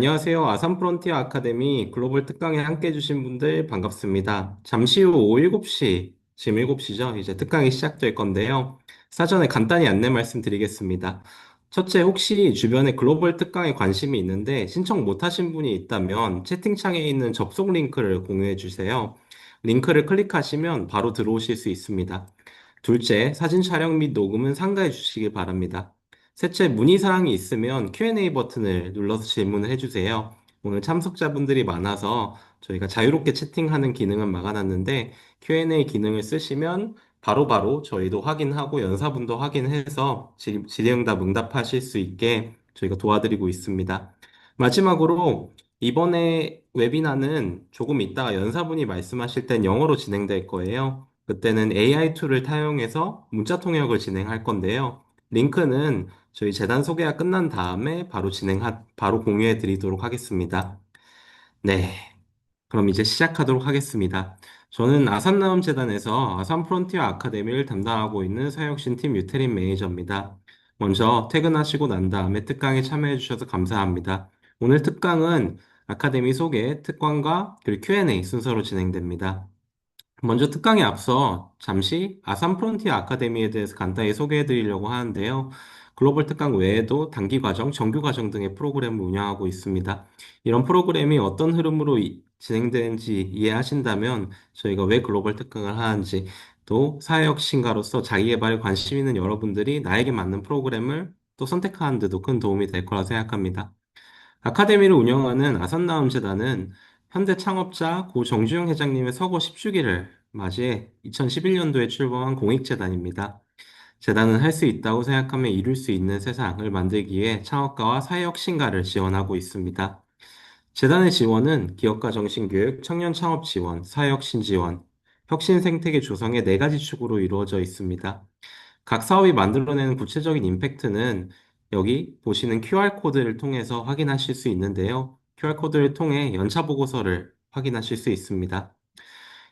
안녕하세요. 아산 프론티어 아카데미 글로벌 특강에 함께 해주신 분들 반갑습니다. 잠시 후 오후 7시, 지금 7시죠? 이제 특강이 시작될 건데요. 사전에 간단히 안내 말씀드리겠습니다. 첫째, 혹시 주변에 글로벌 특강에 관심이 있는데 신청 못하신 분이 있다면 채팅창에 있는 접속 링크를 공유해 주세요. 링크를 클릭하시면 바로 들어오실 수 있습니다. 둘째, 사진 촬영 및 녹음은 삼가해 주시기 바랍니다. 셋째, 문의사항이 있으면 Q&A 버튼을 눌러서 질문을 해주세요. 오늘 참석자분들이 많아서 저희가 자유롭게 채팅하는 기능은 막아놨는데 Q&A 기능을 쓰시면 바로바로 저희도 확인하고 연사분도 확인해서 질의응답 응답하실 수 있게 저희가 도와드리고 있습니다. 마지막으로 이번에 웨비나는 조금 이따가 연사분이 말씀하실 땐 영어로 진행될 거예요. 그때는 AI 툴을 타용해서 문자 통역을 진행할 건데요. 링크는 저희 재단 소개가 끝난 다음에 바로 공유해 드리도록 하겠습니다. 네. 그럼 이제 시작하도록 하겠습니다. 저는 아산나눔재단에서 아산 프론티어 아카데미를 담당하고 있는 사역신 팀 유태린 매니저입니다. 먼저 퇴근하시고 난 다음에 특강에 참여해 주셔서 감사합니다. 오늘 특강은 아카데미 소개, 특강과 그리고 Q&A 순서로 진행됩니다. 먼저 특강에 앞서 잠시 아산 프론티어 아카데미에 대해서 간단히 소개해 드리려고 하는데요. 글로벌 특강 외에도 단기 과정, 정규 과정 등의 프로그램을 운영하고 있습니다. 이런 프로그램이 어떤 흐름으로 진행되는지 이해하신다면 저희가 왜 글로벌 특강을 하는지 또 사회혁 신가로서 자기 개발에 관심 있는 여러분들이 나에게 맞는 프로그램을 또 선택하는 데도 큰 도움이 될 거라 생각합니다. 아카데미를 운영하는 아산나눔재단은 현대 창업자 고 정주영 회장님의 서거 10주기를 맞이해 2011년도에 출범한 공익재단입니다. 재단은 할 수 있다고 생각하면 이룰 수 있는 세상을 만들기 위해 창업가와 사회혁신가를 지원하고 있습니다. 재단의 지원은 기업가 정신교육, 청년 창업 지원, 사회혁신 지원, 혁신 생태계 조성의 네 가지 축으로 이루어져 있습니다. 각 사업이 만들어내는 구체적인 임팩트는 여기 보시는 QR코드를 통해서 확인하실 수 있는데요. QR코드를 통해 연차 보고서를 확인하실 수 있습니다.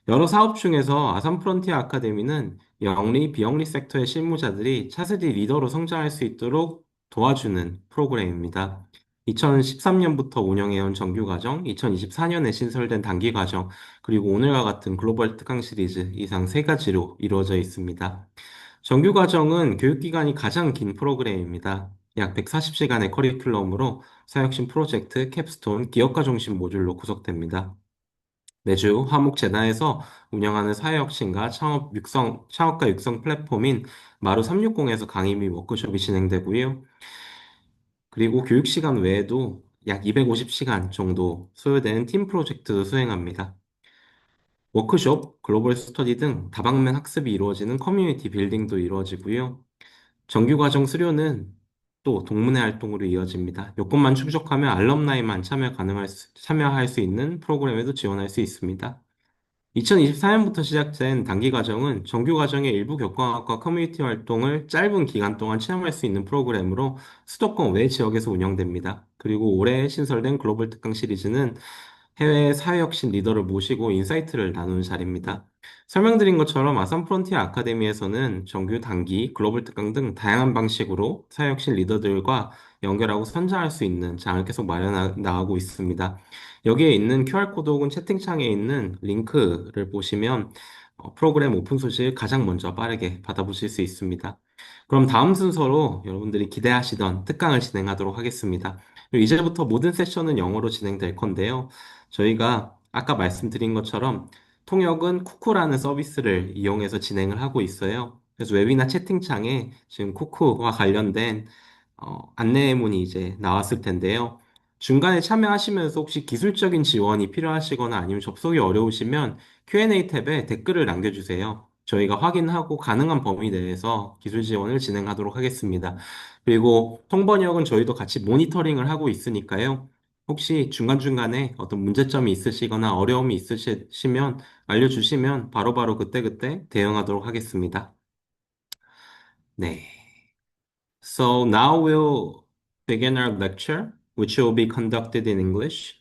여러 사업 중에서 아산 프론티어 아카데미는 영리, 비영리 섹터의 실무자들이 차세대 리더로 성장할 수 있도록 도와주는 프로그램입니다. 2013년부터 운영해온 정규과정, 2024년에 신설된 단기과정, 그리고 오늘과 같은 글로벌 특강 시리즈 이상 세 가지로 이루어져 있습니다. 정규과정은 교육기간이 가장 긴 프로그램입니다. 약 140시간의 커리큘럼으로 사역신 프로젝트, 캡스톤, 기업가 중심 모듈로 구성됩니다. 매주 화목재단에서 운영하는 사회혁신과 창업가 육성 플랫폼인 마루 360에서 강의 및 워크숍이 진행되고요. 그리고 교육 시간 외에도 약 250시간 정도 소요되는 팀 프로젝트도 수행합니다. 워크숍, 글로벌 스터디 등 다방면 학습이 이루어지는 커뮤니티 빌딩도 이루어지고요. 정규 과정 수료는 또 동문회 활동으로 이어집니다. 요건만 충족하면 알럼나이만 참여할 수 있는 프로그램에도 지원할 수 있습니다. 2024년부터 시작된 단기 과정은 정규 과정의 일부 교과학과 커뮤니티 활동을 짧은 기간 동안 체험할 수 있는 프로그램으로 수도권 외 지역에서 운영됩니다. 그리고 올해 신설된 글로벌 특강 시리즈는 해외 사회혁신 리더를 모시고 인사이트를 나누는 자리입니다. 설명드린 것처럼 아산 프론티어 아카데미에서는 정규, 단기, 글로벌 특강 등 다양한 방식으로 사회혁신 리더들과 연결하고 선정할 수 있는 장을 계속 마련해 나가고 있습니다. 여기에 있는 QR코드 혹은 채팅창에 있는 링크를 보시면 프로그램 오픈 소식을 가장 먼저 빠르게 받아보실 수 있습니다. 그럼 다음 순서로 여러분들이 기대하시던 특강을 진행하도록 하겠습니다. 그리고 이제부터 모든 세션은 영어로 진행될 건데요. 저희가 아까 말씀드린 것처럼 통역은 쿠쿠라는 서비스를 이용해서 진행을 하고 있어요. 그래서 웹이나 채팅창에 지금 쿠쿠와 관련된 안내문이 이제 나왔을 텐데요. 중간에 참여하시면서 혹시 기술적인 지원이 필요하시거나 아니면 접속이 어려우시면 Q&A 탭에 댓글을 남겨주세요. 저희가 확인하고 가능한 범위 내에서 기술 지원을 진행하도록 하겠습니다. 그리고 통번역은 저희도 같이 모니터링을 하고 있으니까요. 혹시 중간중간에 어떤 문제점이 있으시거나 어려움이 있으시면 알려주시면 바로바로 그때그때 대응하도록 하겠습니다. 네. So now we'll begin our lecture, which will be conducted in English.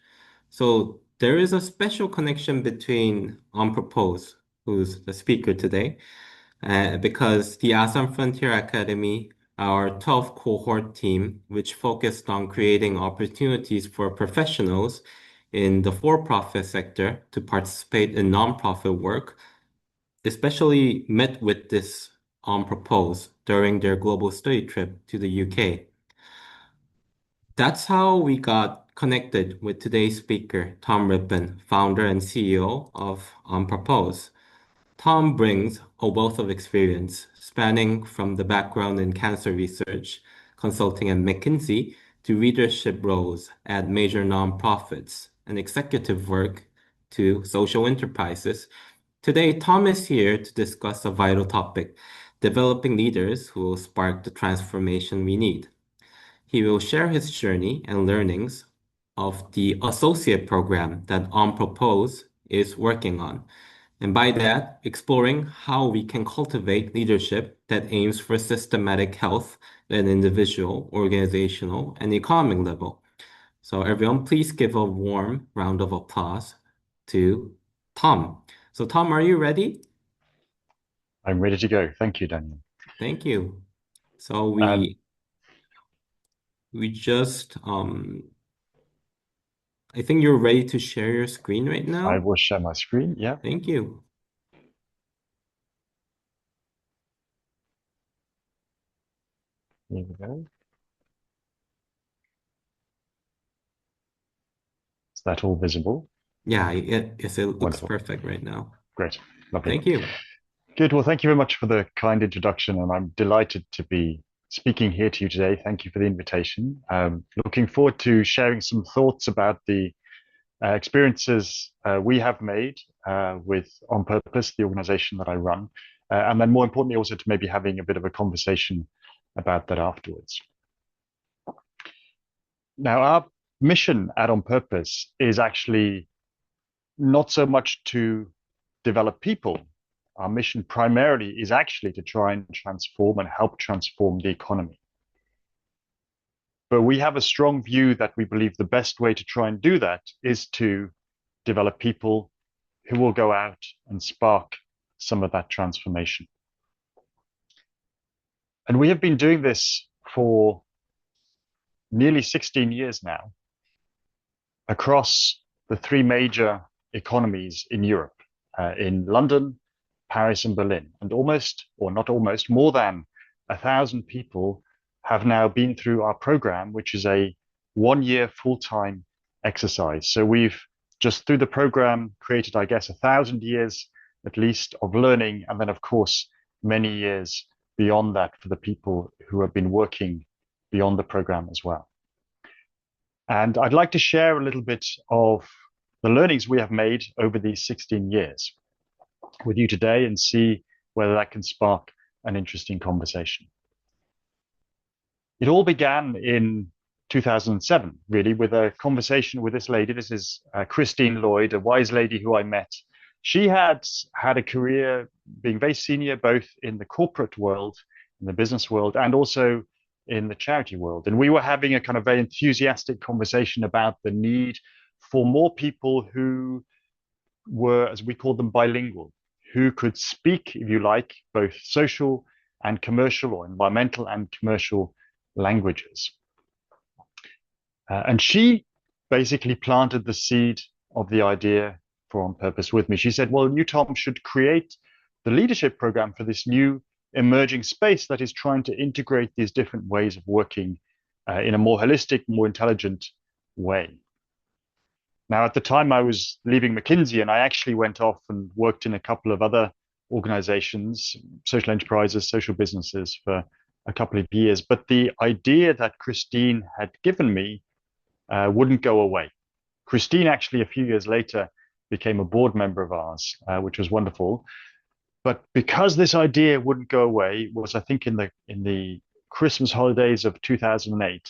So there is a special connection between Unproposed, who's the speaker today, because the Assam Frontier Academy our 12th cohort team, which focused on creating opportunities for professionals in the for-profit sector to participate in nonprofit work, especially met with this propose during their global study trip to the UK. That's how we got connected with today's speaker, Tom Rippin, founder and CEO of Propose. Tom brings a wealth of experience spanning from the background in cancer research, consulting at McKinsey, to leadership roles at major nonprofits and executive work to social enterprises. Today, Tom is here to discuss a vital topic, developing leaders who will spark the transformation we need. He will share his journey and learnings of the associate program that On Propose is working on. And by that, exploring how we can cultivate leadership that aims for systematic health at an individual, organizational, and economic level. So everyone, please give a warm round of applause to Tom. So Tom, are you ready? I'm ready to go. Thank you, Daniel. Thank you. So Um, we just I think you're ready to share your screen right I now. will share my screen. Yeah, Thank you. here we go. Is that all visible? Yeah, yes, it looks Wonderful. perfect right now. Great. Lovely. Thank you. Good. Well, thank you very much for the kind introduction, and I'm delighted to be speaking here to you today. Thank you for the invitation. Looking forward to sharing some thoughts about the experiences we have made with On Purpose, the organization that I run, and then more importantly, also to maybe having a bit of a conversation about that afterwards. Now, our mission at On Purpose is actually not so much to develop people. Our mission primarily is actually to try and transform and help transform the economy. But we have a strong view that we believe the best way to try and do that is to develop people who will go out and spark some of that transformation. And we have been doing this for nearly 16 years now across the three major economies in Europe, in London, Paris, and Berlin. And almost, or not almost, more than 1,000 people have now been through our program, which is a 1 year full-time exercise. So we've just through the program created, I guess, 1,000 years at least of learning. And then, of course, many years beyond that for the people who have been working beyond the program as well. And I'd like to share a little bit of the learnings we have made over these 16 years with you today and see whether that can spark an interesting conversation. It all began in 2007, really, with a conversation with this lady. This is Christine Lloyd, a wise lady who I met. She had had a career being very senior, both in the corporate world, in the business world, and also in the charity world. And we were having a kind of very enthusiastic conversation about the need for more people who were, as we called them, bilingual, who could speak, if you like, both social and commercial or environmental and commercial languages. And she basically planted the seed of the idea for On Purpose with me. She said, well, you, Tom, should create the leadership program for this new emerging space that is trying to integrate these different ways of working in a more holistic, more intelligent way. Now, at the time I was leaving McKinsey, and I actually went off and worked in a couple of other organizations, social enterprises, social businesses for a couple of years. But the idea that Christine had given me wouldn't go away. Christine actually, a few years later, became a board member of ours, which was wonderful. But because this idea wouldn't go away, was I think in the Christmas holidays of 2008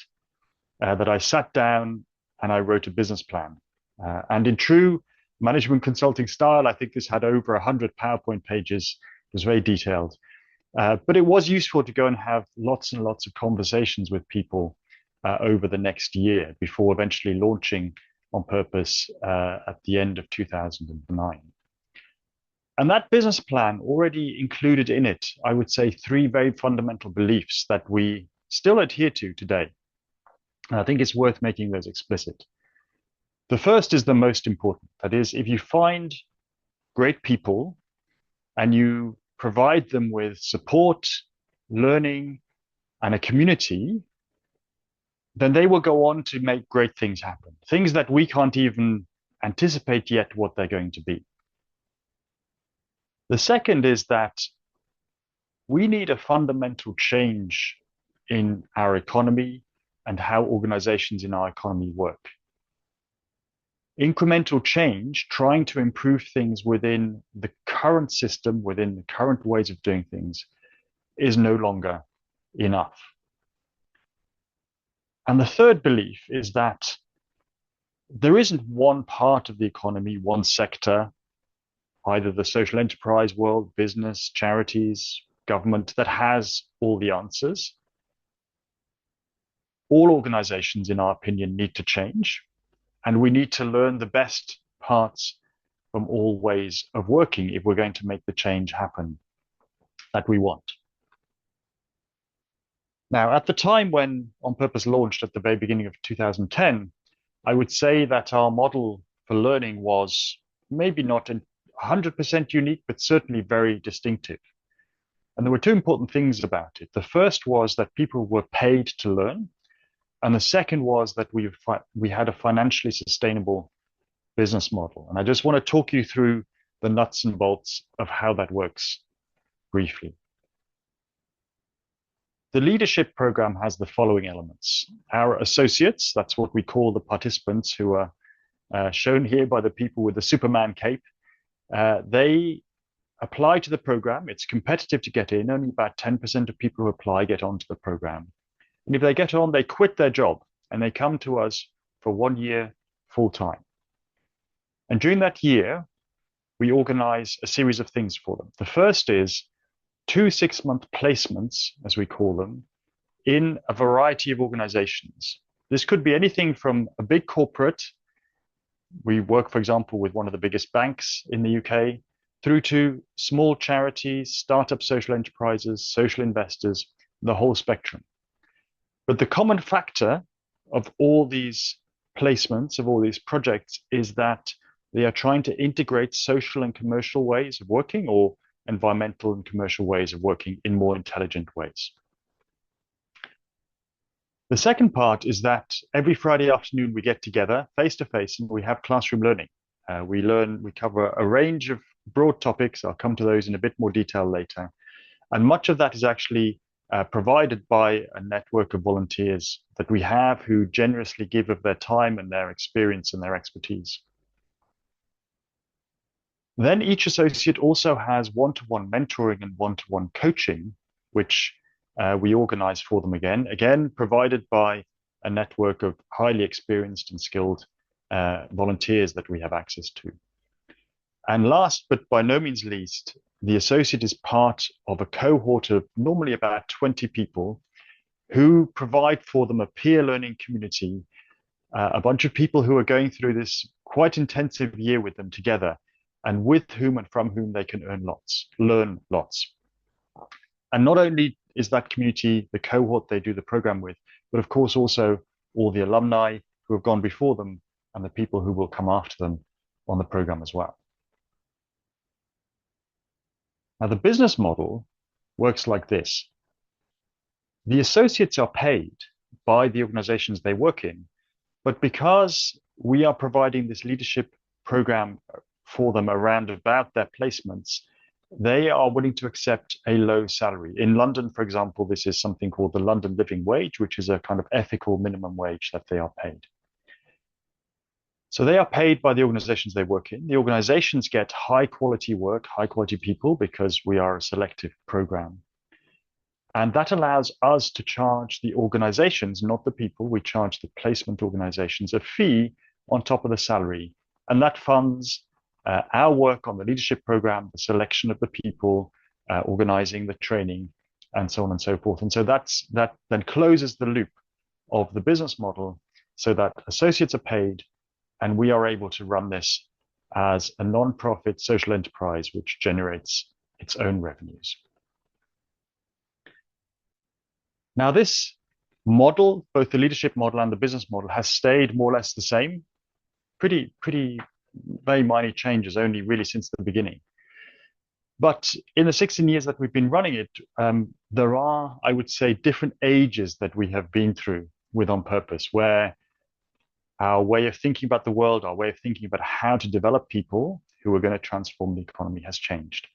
that I sat down and I wrote a business plan. And in true management consulting style, I think this had over 100 PowerPoint pages. It was very detailed. But it was useful to go and have lots and lots of conversations with people over the next year before eventually launching On Purpose at the end of 2009. And that business plan already included in it, I would say, three very fundamental beliefs that we still adhere to today. And I think it's worth making those explicit. The first is the most important. That is, if you find great people and you provide them with support, learning, and a community, then they will go on to make great things happen. Things that we can't even anticipate yet what they're going to be. The second is that we need a fundamental change in our economy and how organizations in our economy work. Incremental change, trying to improve things within the current system, within the current ways of doing things, is no longer enough. And the third belief is that there isn't one part of the economy, one sector, either the social enterprise world, business, charities, government, that has all the answers. All organizations, in our opinion, need to change, and we need to learn the best parts from all ways of working if we're going to make the change happen that we want. Now, at the time when On Purpose launched at the very beginning of 2010, I would say that our model for learning was maybe not 100% unique, but certainly very distinctive. And there were two important things about it. The first was that people were paid to learn. And the second was that we had a financially sustainable business model. And I just want to talk you through the nuts and bolts of how that works briefly. The leadership program has the following elements. Our associates, that's what we call the participants, who are shown here by the people with the Superman cape, they apply to the program. It's competitive to get in. Only about 10% of people who apply get onto the program. And if they get on, they quit their job and they come to us for 1 year full time. And during that year, we organize a series of things for them. The first is 2 6-month placements, as we call them, in a variety of organizations. This could be anything from a big corporate. We work, for example, with one of the biggest banks in the UK, through to small charities, startup social enterprises, social investors, the whole spectrum. But the common factor of all these placements, of all these projects, is that they are trying to integrate social and commercial ways of working, or environmental and commercial ways of working in more intelligent ways. The second part is that every Friday afternoon we get together face to face and we have classroom learning. We cover a range of broad topics. I'll come to those in a bit more detail later. And much of that is actually provided by a network of volunteers that we have, who generously give of their time and their experience and their expertise. Then each associate also has one-to-one mentoring and one-to-one coaching, which we organize for them again, provided by a network of highly experienced and skilled volunteers that we have access to. And last, but by no means least, the associate is part of a cohort of normally about 20 people who provide for them a peer learning community, a bunch of people who are going through this quite intensive year with them together, and with whom and from whom they can learn lots. And not only is that community the cohort they do the program with, but of course also all the alumni who have gone before them and the people who will come after them on the program as well. Now, the business model works like this. The associates are paid by the organizations they work in, but because we are providing this leadership program for them around about their placements, they are willing to accept a low salary. In London, for example, this is something called the London Living Wage, which is a kind of ethical minimum wage that they are paid. So they are paid by the organizations they work in. The organizations get high quality work, high quality people, because we are a selective program. And that allows us to charge the organizations, not the people. We charge the placement organizations a fee on top of the salary. And that funds our work on the leadership program, the selection of the people, organizing the training, and so on and so forth. And so that then closes the loop of the business model, so that associates are paid and we are able to run this as a non-profit social enterprise which generates its own revenues. Now, this model, both the leadership model and the business model, has stayed more or less the same. Pretty very minor changes only really since the beginning. But in the 16 years that we've been running it, there are, I would say, different ages that we have been through with On Purpose, where our way of thinking about the world, our way of thinking about how to develop people who are going to transform the economy has changed.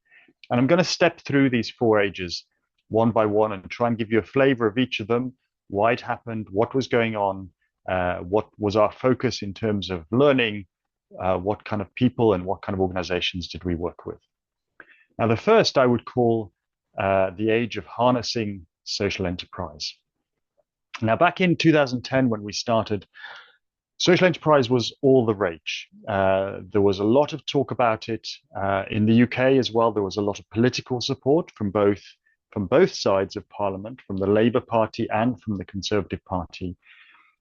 And I'm going to step through these 4 ages one by one and try and give you a flavor of each of them, why it happened, what was going on, what was our focus in terms of learning, what kind of people and what kind of organizations did we work with. Now, the first I would call the age of harnessing social enterprise. Now, back in 2010, when we started, social enterprise was all the rage. There was a lot of talk about it in the UK as well. There was a lot of political support from both sides of Parliament, from the Labour Party and from the Conservative Party.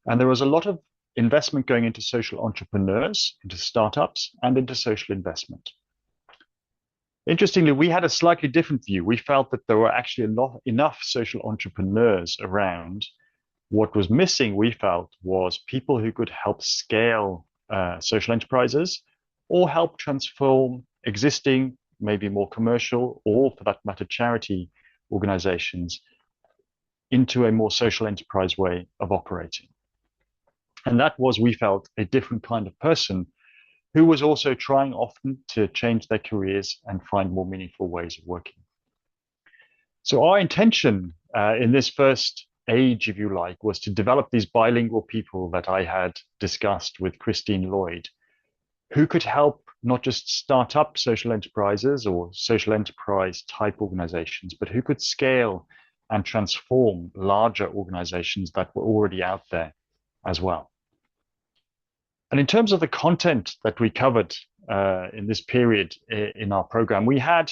And there was a lot of investment going into social entrepreneurs, into startups, and into social investment. Interestingly, we had a slightly different view. We felt that there were actually enough social entrepreneurs around. What was missing, we felt, was people who could help scale social enterprises or help transform existing, maybe more commercial, or for that matter, charity organizations into a more social enterprise way of operating. And that was, we felt, a different kind of person who was also trying often to change their careers and find more meaningful ways of working. So our intention in this first age, if you like, was to develop these bilingual people that I had discussed with Christine Lloyd, who could help not just start up social enterprises or social enterprise type organizations, but who could scale and transform larger organizations that were already out there as well. And in terms of the content that we covered in this period in our program, we had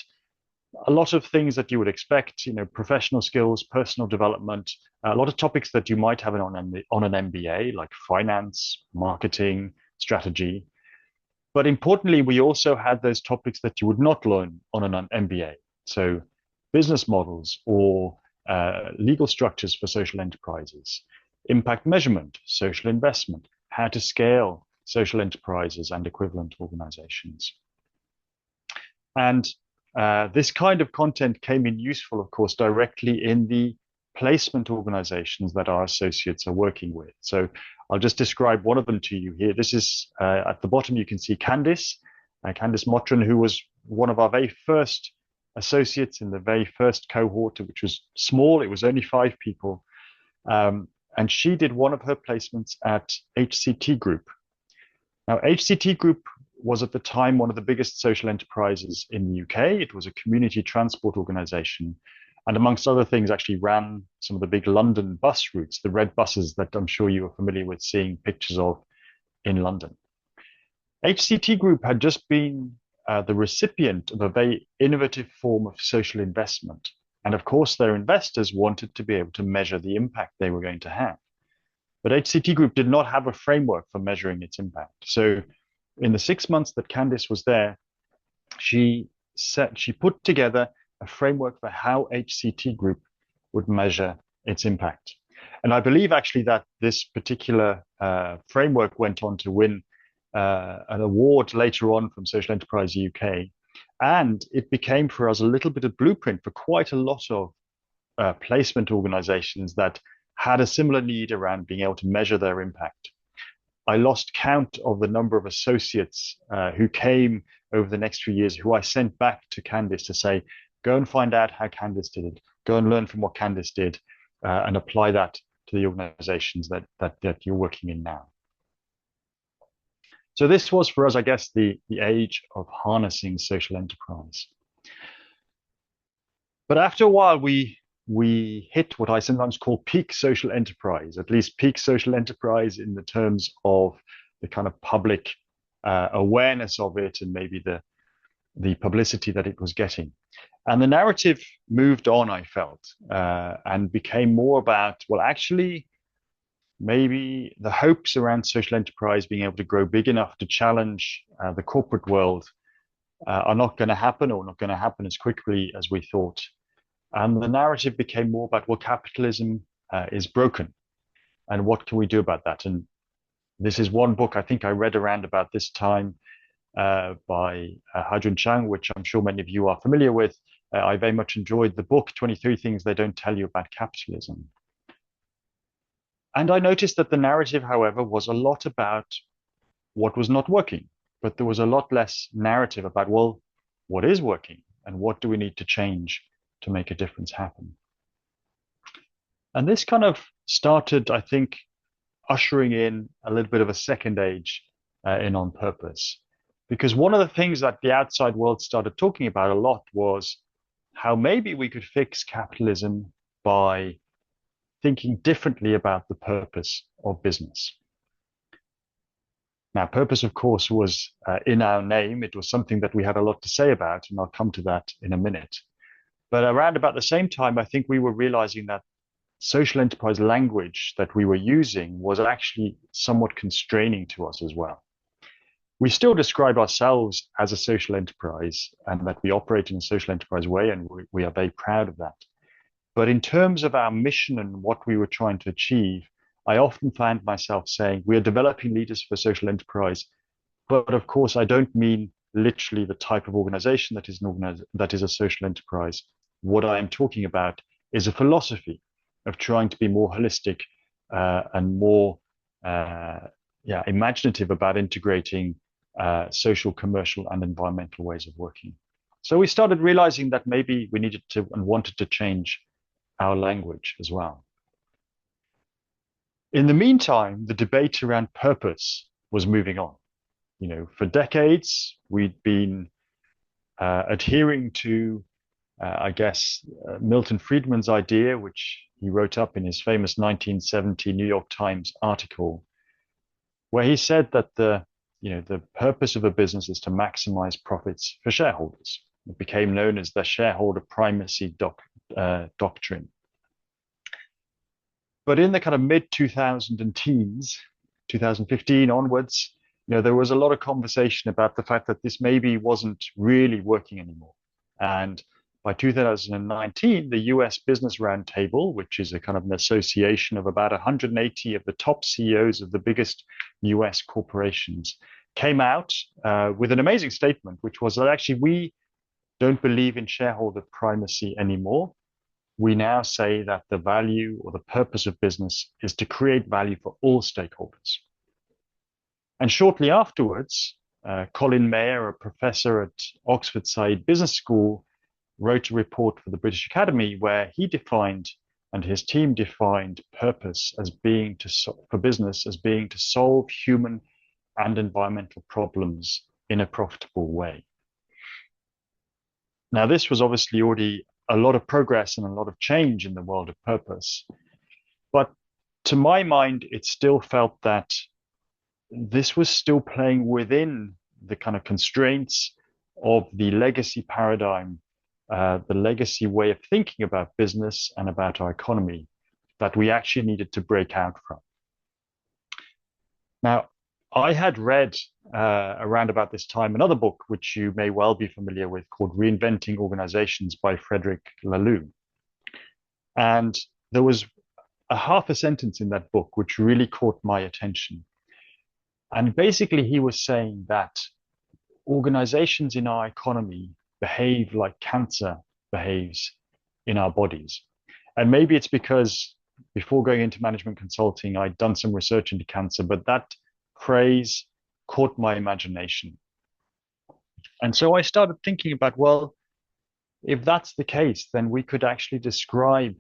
a lot of things that you would expect, professional skills, personal development, a lot of topics that you might have on an MBA, like finance, marketing, strategy. But importantly, we also had those topics that you would not learn on an MBA. So business models or legal structures for social enterprises, impact measurement, social investment, how to scale social enterprises and equivalent organizations. And this kind of content came in useful, of course, directly in the placement organizations that our associates are working with. So I'll just describe one of them to you here. This is at the bottom, you can see Candice Motran, who was one of our very first associates in the very first cohort, which was small. It was only 5 people. And she did one of her placements at HCT Group. Now, HCT Group was at the time one of the biggest social enterprises in the UK. It was a community transport organization, and amongst other things, actually ran some of the big London bus routes, the red buses that I'm sure you are familiar with seeing pictures of in London. HCT Group had just been the recipient of a very innovative form of social investment. And of course, their investors wanted to be able to measure the impact they were going to have. But HCT Group did not have a framework for measuring its impact. So in the 6 months that Candice was there, she put together a framework for how HCT Group would measure its impact. And I believe actually that this particular framework went on to win an award later on from Social Enterprise UK. And it became for us a little bit of blueprint for quite a lot of placement organizations that had a similar need around being able to measure their impact. I lost count of the number of associates who came over the next few years, who I sent back to Candice to say, go and find out how Candice did it, go and learn from what Candice did, and apply that to the organizations that you're working in now. So this was for us, I guess, the age of harnessing social enterprise. But after a while, we hit what I sometimes call peak social enterprise, at least peak social enterprise in the terms of the kind of public awareness of it and maybe the publicity that it was getting. And the narrative moved on, I felt, and became more about, well, actually, maybe the hopes around social enterprise being able to grow big enough to challenge the corporate world are not going to happen, or not going to happen as quickly as we thought. And the narrative became more about, well, capitalism is broken, and what can we do about that? And this is one book I think I read around about this time by Hadrun Chang, which I'm sure many of you are familiar with. I very much enjoyed the book, 23 Things They Don't Tell You About Capitalism. And I noticed that the narrative, however, was a lot about what was not working, but there was a lot less narrative about, well, what is working and what do we need to change to make a difference happen? And this kind of started, I think, ushering in a little bit of a second age in On Purpose. Because one of the things that the outside world started talking about a lot was how maybe we could fix capitalism by thinking differently about the purpose of business. Now, purpose, of course, was in our name. It was something that we had a lot to say about, and I'll come to that in a minute. But around about the same time, I think we were realizing that social enterprise language that we were using was actually somewhat constraining to us as well. We still describe ourselves as a social enterprise and that we operate in a social enterprise way, and we are very proud of that. But in terms of our mission and what we were trying to achieve, I often find myself saying we are developing leaders for social enterprise. But of course, I don't mean literally the type of organization that is a social enterprise. What I am talking about is a philosophy of trying to be more holistic and more imaginative about integrating social, commercial, and environmental ways of working. So we started realizing that maybe we needed to and wanted to change our language as well. In the meantime, the debate around purpose was moving on. You know, for decades, we'd been adhering to, Milton Friedman's idea, which he wrote up in his famous 1970 New York Times article, where he said that the purpose of a business is to maximize profits for shareholders. It became known as the shareholder primacy doctrine. But in the kind of mid 2000 teens, 2015 onwards, there was a lot of conversation about the fact that this maybe wasn't really working anymore. And by 2019, the US Business Roundtable, which is a kind of an association of about 180 of the top CEOs of the biggest US corporations, came out with an amazing statement, which was that actually we don't believe in shareholder primacy anymore. We now say that the value or the purpose of business is to create value for all stakeholders. And shortly afterwards, Colin Mayer, a professor at Oxford Said Business School, wrote a report for the British Academy where he defined and his team defined purpose as being for business as being to solve human and environmental problems in a profitable way. Now, this was obviously already a lot of progress and a lot of change in the world of purpose. But to my mind, it still felt that this was still playing within the kind of constraints of the legacy paradigm, the legacy way of thinking about business and about our economy that we actually needed to break out from. Now, I had read around about this time another book, which you may well be familiar with, called Reinventing Organizations by Frederick Laloux. And there was a half a sentence in that book which really caught my attention. And basically, he was saying that organizations in our economy behave like cancer behaves in our bodies. And maybe it's because before going into management consulting, I'd done some research into cancer, but that phrase caught my imagination. And so I started thinking about, well, if that's the case, then we could actually describe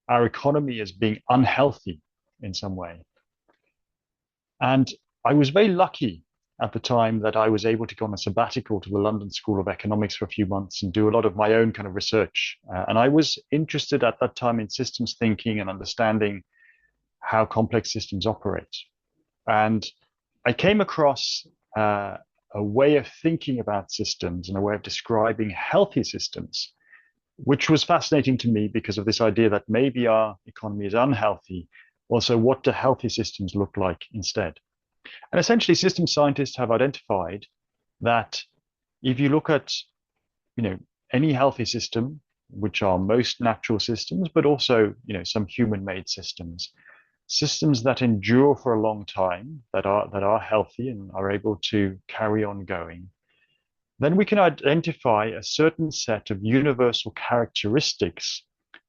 our economy as being unhealthy in some way. And I was very lucky at the time that I was able to go on a sabbatical to the London School of Economics for a few months and do a lot of my own kind of research. And I was interested at that time in systems thinking and understanding how complex systems operate. And I came across a way of thinking about systems and a way of describing healthy systems, which was fascinating to me because of this idea that maybe our economy is unhealthy, Also, what do healthy systems look like instead? And essentially, system scientists have identified that if you look at, you know, any healthy system, which are most natural systems, but also, some human-made systems, systems that endure for a long time, that are healthy and are able to carry on going, then we can identify a certain set of universal characteristics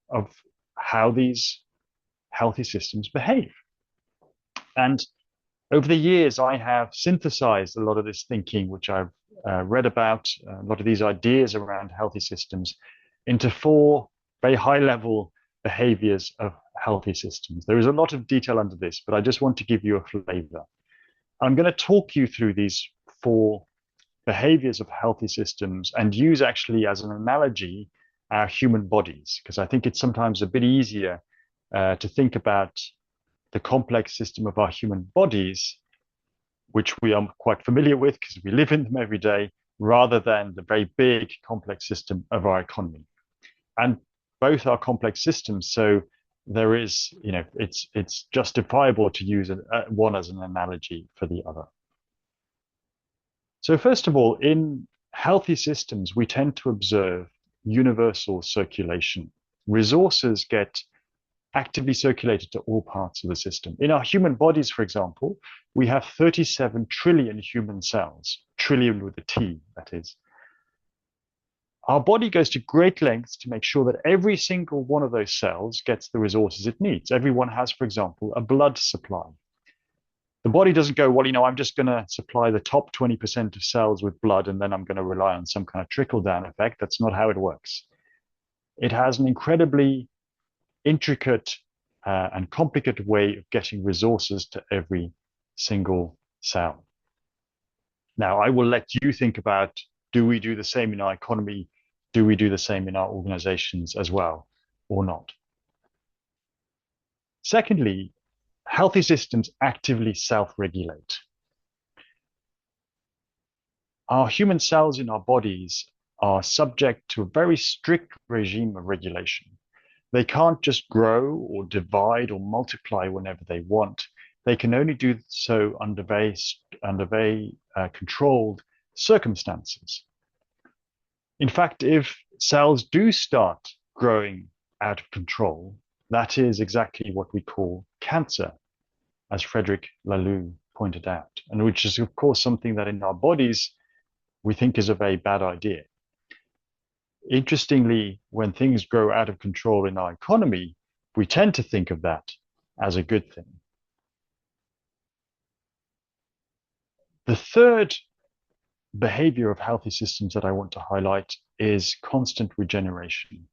of how these healthy systems behave. And over the years, I have synthesized a lot of this thinking, which I've read about, a lot of these ideas around healthy systems, into 4 very high level behaviors of healthy systems. There is a lot of detail under this, but I just want to give you a flavor. I'm going to talk you through these 4 behaviors of healthy systems and use actually as an analogy our human bodies, because I think it's sometimes a bit easier to think about the complex system of our human bodies, which we are quite familiar with because we live in them every day, rather than the very big complex system of our economy. And both are complex systems, so there is, it's justifiable to use one as an analogy for the other. So first of all, in healthy systems, we tend to observe universal circulation. Resources get actively circulated to all parts of the system. In our human bodies, for example, we have 37 trillion human cells, trillion with a T, that is. Our body goes to great lengths to make sure that every single one of those cells gets the resources it needs. Everyone has, for example, a blood supply. The body doesn't go, well, I'm just going to supply the top 20% of cells with blood, and then I'm going to rely on some kind of trickle-down effect. That's not how it works. It has an incredibly intricate and complicated way of getting resources to every single cell. Now, I will let you think about, do we do the same in our economy? Do we do the same in our organizations as well, or not? Secondly, healthy systems actively self-regulate. Our human cells in our bodies are subject to a very strict regime of regulation. They can't just grow or divide or multiply whenever they want. They can only do so under very controlled circumstances. In fact, if cells do start growing out of control, that is exactly what we call cancer, as Frederick Laloux pointed out, and which is, of course, something that in our bodies we think is a very bad idea. Interestingly, when things grow out of control in our economy, we tend to think of that as a good thing. The third behavior of healthy systems that I want to highlight is constant regeneration.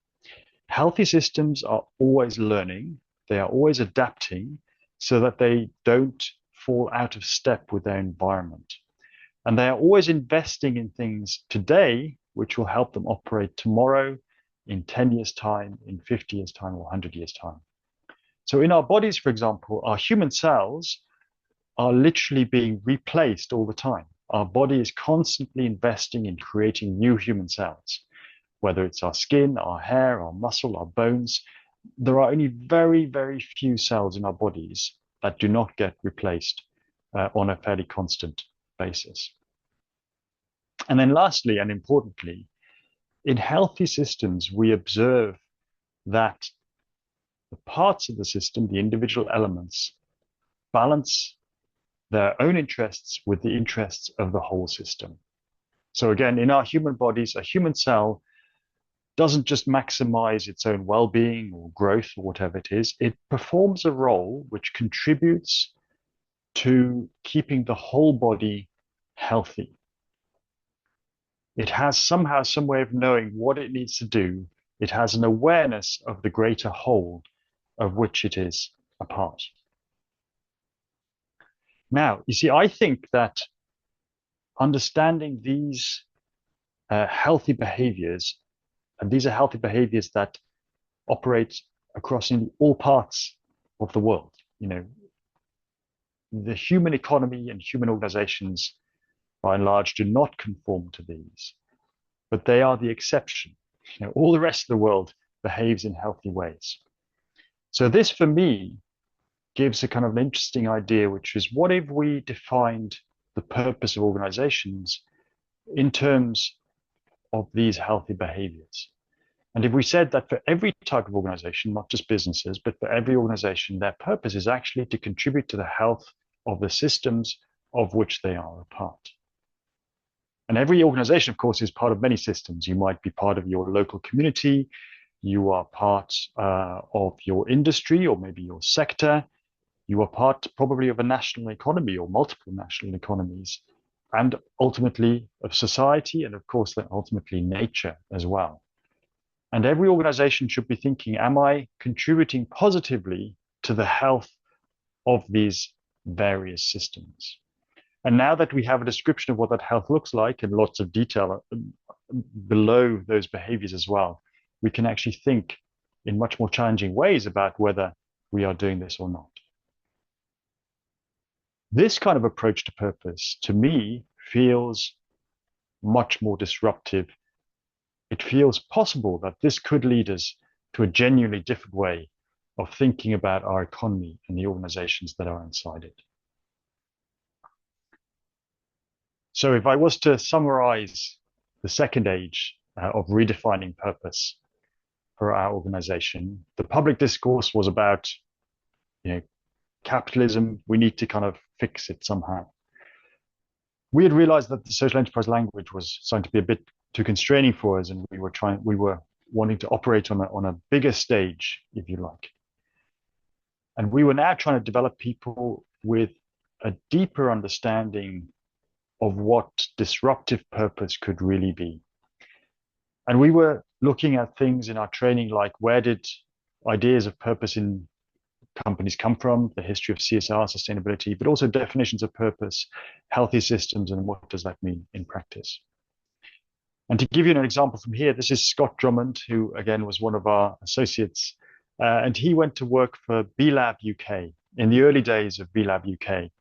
Healthy systems are always learning, they are always adapting so that they don't fall out of step with their environment. And they are always investing in things today which will help them operate tomorrow, in 10 years' time, in 50 years' time, or 100 years' time. So in our bodies, for example, our human cells are literally being replaced all the time. Our body is constantly investing in creating new human cells, whether it's our skin, our hair, our muscle, our bones. There are only very, very few cells in our bodies that do not get replaced on a fairly constant basis. And then lastly, and importantly, in healthy systems, we observe that the parts of the system, the individual elements, balance their own interests with the interests of the whole system. So again, in our human bodies, a human cell doesn't just maximize its own well-being or growth or whatever it is. It performs a role which contributes to keeping the whole body healthy. It has somehow some way of knowing what it needs to do. It has an awareness of the greater whole of which it is a part. Now, you see, I think that understanding these healthy behaviors, and these are healthy behaviors that operate across in all parts of the world. The human economy and human organizations, by and large, do not conform to these, but they are the exception. All the rest of the world behaves in healthy ways. So this, for me, gives a kind of an interesting idea, which is what if we defined the purpose of organizations in terms of these healthy behaviors? And if we said that for every type of organization, not just businesses, but for every organization, their purpose is actually to contribute to the health of the systems of which they are a part. And every organization, of course, is part of many systems. You might be part of your local community. You are part of your industry or maybe your sector. You are part probably of a national economy or multiple national economies, and ultimately of society, and of course, then ultimately nature as well. And every organization should be thinking, am I contributing positively to the health of these various systems? And now that we have a description of what that health looks like and lots of detail below those behaviors as well, we can actually think in much more challenging ways about whether we are doing this or not. This kind of approach to purpose, to me, feels much more disruptive. It feels possible that this could lead us to a genuinely different way of thinking about our economy and the organizations that are inside it. So if I was to summarize the second age of redefining purpose for our organization, the public discourse was about, capitalism. We need to kind of fix it somehow. We had realized that the social enterprise language was starting to be a bit too constraining for us, and we were wanting to operate on a bigger stage, if you like. And we were now trying to develop people with a deeper understanding of what disruptive purpose could really be. And we were looking at things in our training like, where did ideas of purpose in companies come from, the history of CSR, sustainability, but also definitions of purpose, healthy systems, and what does that mean in practice? And to give you an example from here, this is Scott Drummond, who again was one of our associates, and he went to work for B-Lab UK in the early days of B-Lab UK.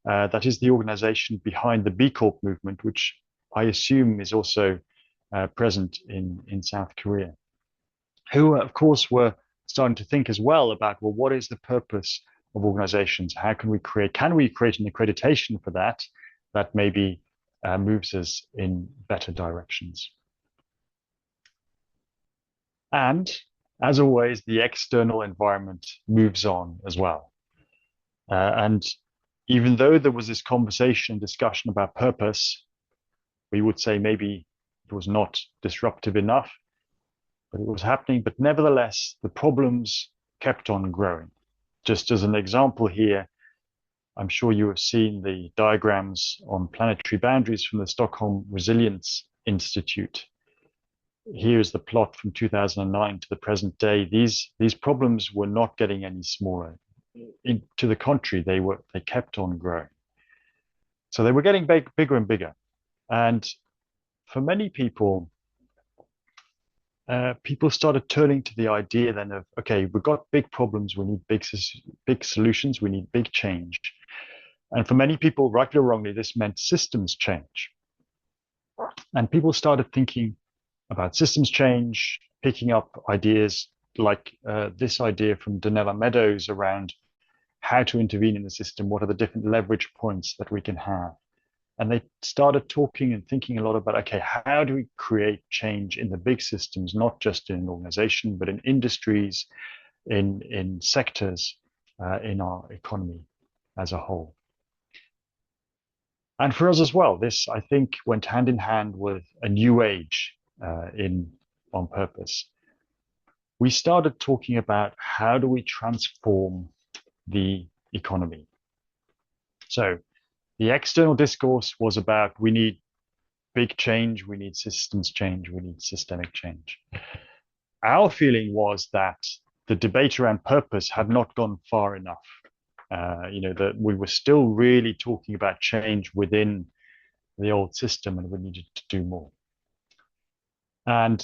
That is the organization behind the B Corp movement, which I assume is also present in South Korea, who, of course, were starting to think as well about, well, what is the purpose of organizations? How can we create an accreditation for that maybe moves us in better directions? And as always, the external environment moves on as well. And even though there was this conversation, discussion about purpose, we would say maybe it was not disruptive enough, but it was happening. But nevertheless, the problems kept on growing. Just as an example here, I'm sure you have seen the diagrams on planetary boundaries from the Stockholm Resilience Institute. Here's the plot from 2009 to the present day. These problems were not getting any smaller. To the contrary, they kept on growing. So they were getting bigger and bigger. And for many people, people started turning to the idea then of, okay, we've got big problems, we need big solutions, we need big change. And for many people, rightly or wrongly, this meant systems change. And people started thinking about systems change, picking up ideas like this idea from Donella Meadows around how to intervene in the system, what are the different leverage points that we can have. And they started talking and thinking a lot about, okay, how do we create change in the big systems, not just in an organization, but in industries, in sectors, in our economy as a whole. And for us as well, this, I think, went hand in hand with a new age on purpose. We started talking about how do we transform the economy. So the external discourse was about, we need big change, we need systems change, we need systemic change. Our feeling was that the debate around purpose had not gone far enough. That we were still really talking about change within the old system, and we needed to do more. And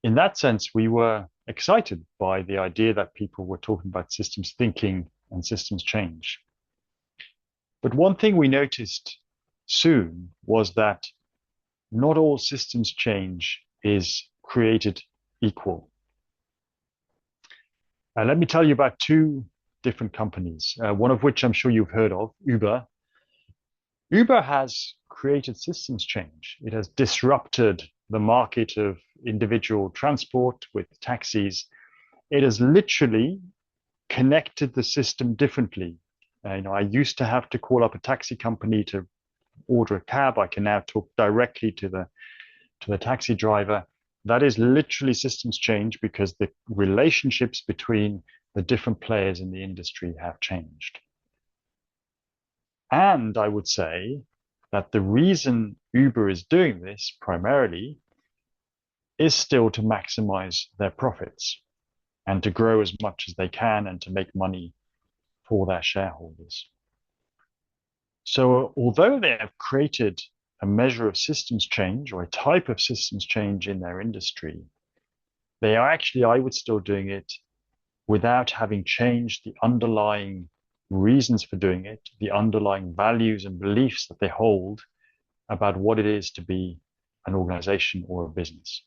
in that sense, we were excited by the idea that people were talking about systems thinking and systems change. But one thing we noticed soon was that not all systems change is created equal. Let me tell you about two different companies, one of which I'm sure you've heard of, Uber. Uber has created systems change. It has disrupted the market of individual transport with taxis. It has literally connected the system differently. I used to have to call up a taxi company to order a cab. I can now talk directly to the taxi driver. That is literally systems change because the relationships between the different players in the industry have changed. And I would say that the reason Uber is doing this primarily is still to maximize their profits and to grow as much as they can and to make money for their shareholders. So although they have created a measure of systems change or a type of systems change in their industry, they are actually, I would still doing it without having changed the underlying reasons for doing it, the underlying values and beliefs that they hold about what it is to be an organization or a business.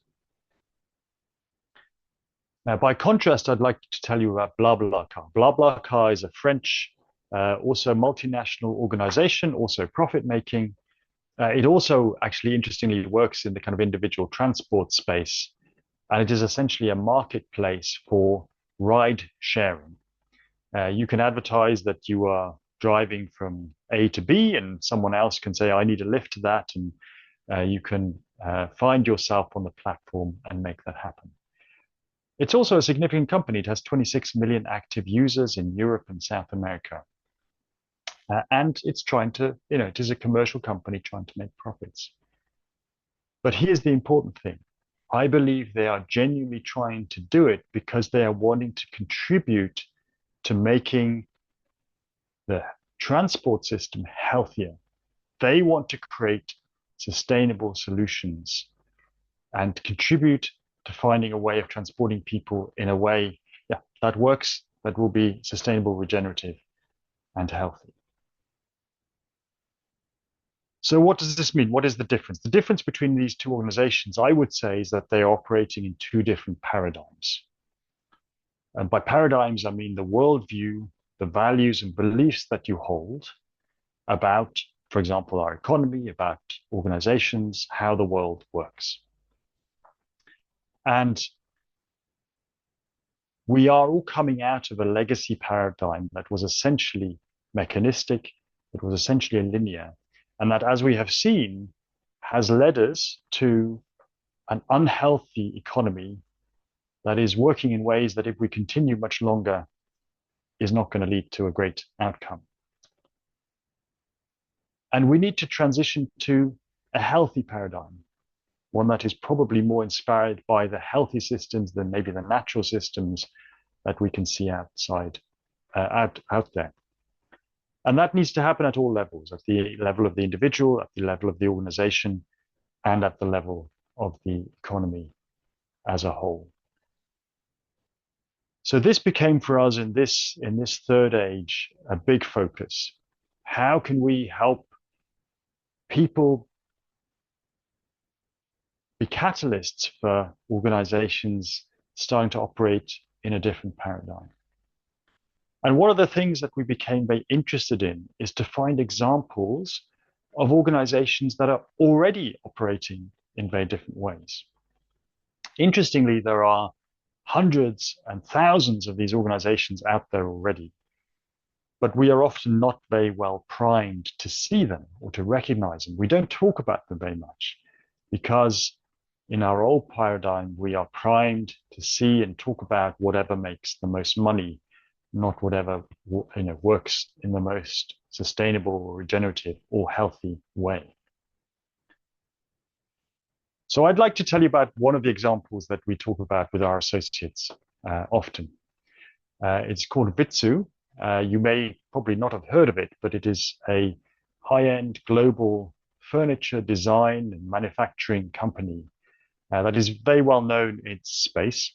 Now, by contrast, I'd like to tell you about BlaBlaCar. BlaBlaCar is a French, also multinational organization, also profit-making. It also actually, interestingly, works in the kind of individual transport space, and it is essentially a marketplace for ride sharing. You can advertise that you are driving from A to B, and someone else can say, I need a lift to that, and you can find yourself on the platform and make that happen. It's also a significant company. It has 26 million active users in Europe and South America. And it's trying to, it is a commercial company trying to make profits. But here's the important thing. I believe they are genuinely trying to do it because they are wanting to contribute to making the transport system healthier. They want to create sustainable solutions and contribute to finding a way of transporting people in a way that works, that will be sustainable, regenerative, and healthy. So what does this mean? What is the difference? The difference between these two organizations, I would say, is that they are operating in two different paradigms. And by paradigms, I mean the worldview, the values and beliefs that you hold about, for example, our economy, about organizations, how the world works. And we are all coming out of a legacy paradigm that was essentially mechanistic, it was essentially linear, and that, as we have seen, has led us to an unhealthy economy that is working in ways that, if we continue much longer, is not going to lead to a great outcome. And we need to transition to a healthy paradigm, one that is probably more inspired by the healthy systems than maybe the natural systems that we can see outside, out there. And that needs to happen at all levels, at the level of the individual, at the level of the organization, and at the level of the economy as a whole. So this became for us in this third age a big focus. How can we help people be catalysts for organizations starting to operate in a different paradigm? And one of the things that we became very interested in is to find examples of organizations that are already operating in very different ways. Interestingly, there are hundreds and thousands of these organizations out there already, but we are often not very well primed to see them or to recognize them. We don't talk about them very much because in our old paradigm, we are primed to see and talk about whatever makes the most money, not whatever works in the most sustainable or regenerative or healthy way. So I'd like to tell you about one of the examples that we talk about with our associates often. It's called Bitsu. You may probably not have heard of it, but it is a high-end global furniture design and manufacturing company that is very well known in its space.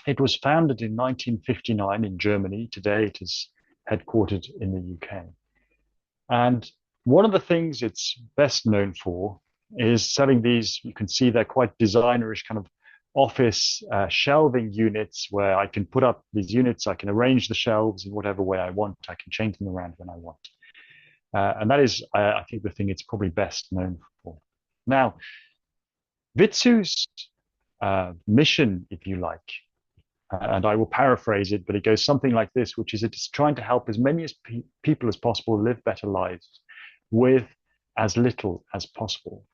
It was founded in 1959 in Germany. Today it is headquartered in the UK. And one of the things it's best known for is selling these, you can see they're quite designerish kind of office shelving units where I can put up these units, I can arrange the shelves in whatever way I want, I can change them around when I want. And that is, I think, the thing it's probably best known for. Now, Vitsu's mission, if you like, and I will paraphrase it, but it goes something like this, which is it's trying to help as many people as possible live better lives with as little as possible.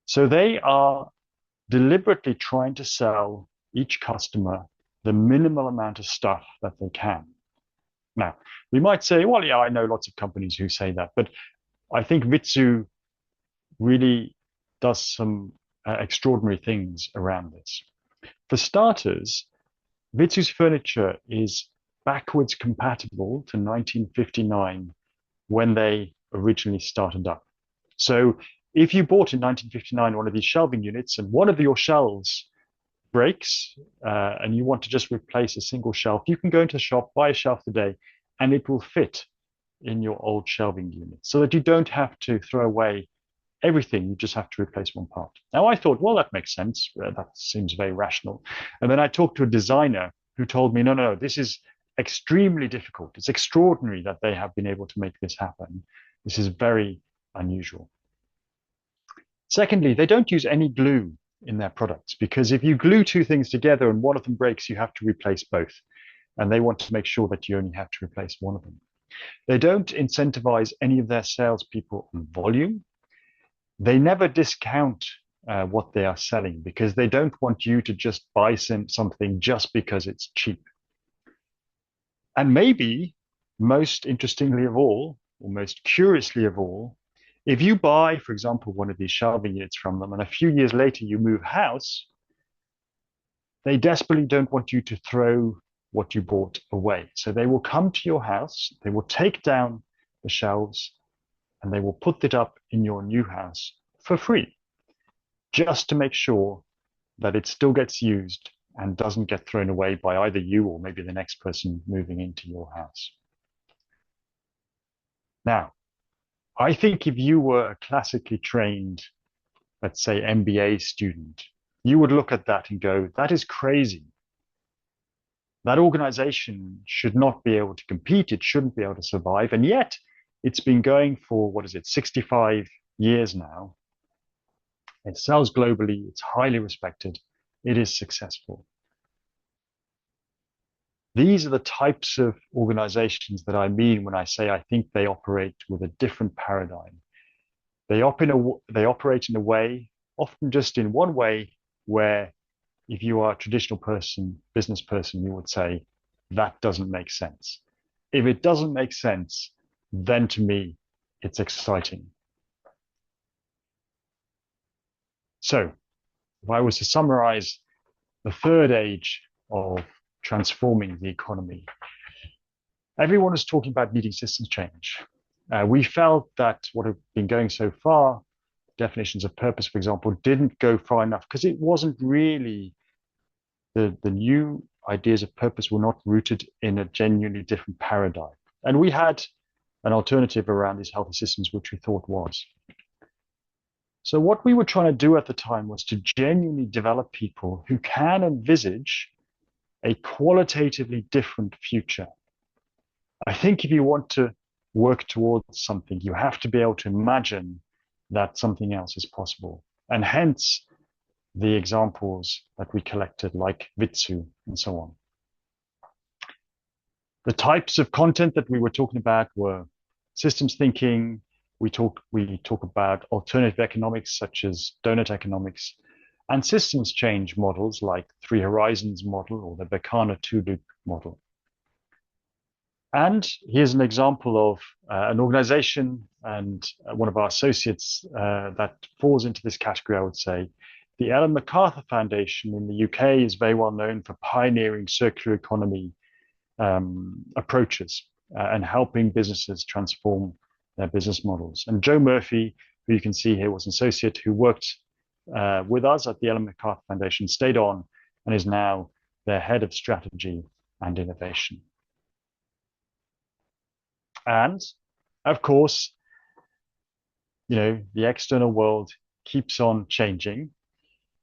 So they are deliberately trying to sell each customer the minimal amount of stuff that they can. Now, we might say, well, yeah, I know lots of companies who say that, but I think Vitsu really does some extraordinary things around this. For starters, Vitsu's furniture is backwards compatible to 1959 when they originally started up. So if you bought in 1959 one of these shelving units and one of your shelves breaks and you want to just replace a single shelf, you can go into the shop, buy a shelf today, and it will fit in your old shelving unit so that you don't have to throw away everything. You just have to replace one part. Now, I thought, well, that makes sense. That seems very rational. And then I talked to a designer who told me, no, this is extremely difficult. It's extraordinary that they have been able to make this happen. This is very unusual. Secondly, they don't use any glue in their products because if you glue two things together and one of them breaks, you have to replace both. And they want to make sure that you only have to replace one of them. They don't incentivize any of their salespeople on volume. They never discount what they are selling because they don't want you to just buy something just because it's cheap. And maybe most interestingly of all, or most curiously of all, if you buy, for example, one of these shelving units from them and a few years later you move house, they desperately don't want you to throw what you bought away. So they will come to your house, they will take down the shelves, and they will put it up in your new house for free, just to make sure that it still gets used and doesn't get thrown away by either you or maybe the next person moving into your house. Now, I think if you were a classically trained, let's say, MBA student, you would look at that and go, that is crazy. That organization should not be able to compete. It shouldn't be able to survive. And yet it's been going for, 65 years now. It sells globally. It's highly respected. It is successful. These are the types of organizations that I mean when I say I think they operate with a different paradigm. They operate in a way, often just in one way, where if you are a traditional person, business person, you would say, that doesn't make sense. If it doesn't make sense, then to me, it's exciting. So if I was to summarize the third age of transforming the economy, everyone is talking about needing systems change. We felt that what had been going so far, definitions of purpose, for example, didn't go far enough because it wasn't really the new ideas of purpose were not rooted in a genuinely different paradigm. And we had an alternative around these healthy systems, which we thought was. So what we were trying to do at the time was to genuinely develop people who can envisage a qualitatively different future. I think if you want to work towards something, you have to be able to imagine that something else is possible. And hence the examples that we collected, like Vitsu and so on. The types of content that we were talking about were systems thinking. We talk about alternative economics, such as donut economics, and systems change models like Three Horizons model or the Berkana two-loop model. And here's an example of an organization and one of our associates that falls into this category, I would say. The Ellen MacArthur Foundation in the UK is very well known for pioneering circular economy approaches and helping businesses transform their business models. And Joe Murphy, who you can see here, was an associate who worked with us at the Ellen MacArthur Foundation, stayed on, and is now their head of strategy and innovation. And of course, the external world keeps on changing.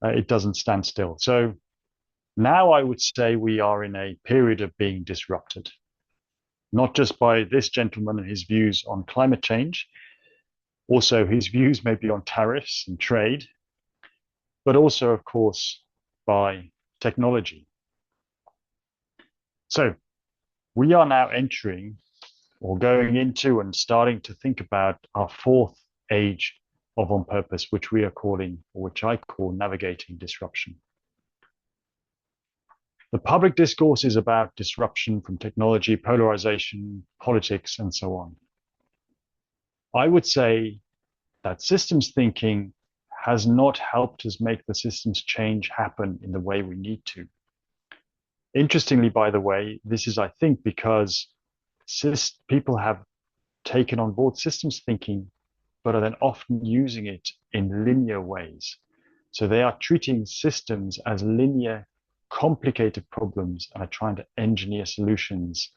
it doesn't stand still. So now I would say we are in a period of being disrupted, not just by this gentleman and his views on climate change, also his views maybe on tariffs and trade, but also, of course, by technology. So we are now entering or going into and starting to think about our fourth age of on purpose, which we are calling, or which I call, navigating disruption. The public discourse is about disruption from technology, polarization, politics, and so on. I would say that systems thinking has not helped us make the systems change happen in the way we need to. Interestingly, by the way, this is, I think, because people have taken on board systems thinking, but are then often using it in linear ways. So they are treating systems as linear, complicated problems and are trying to engineer solutions,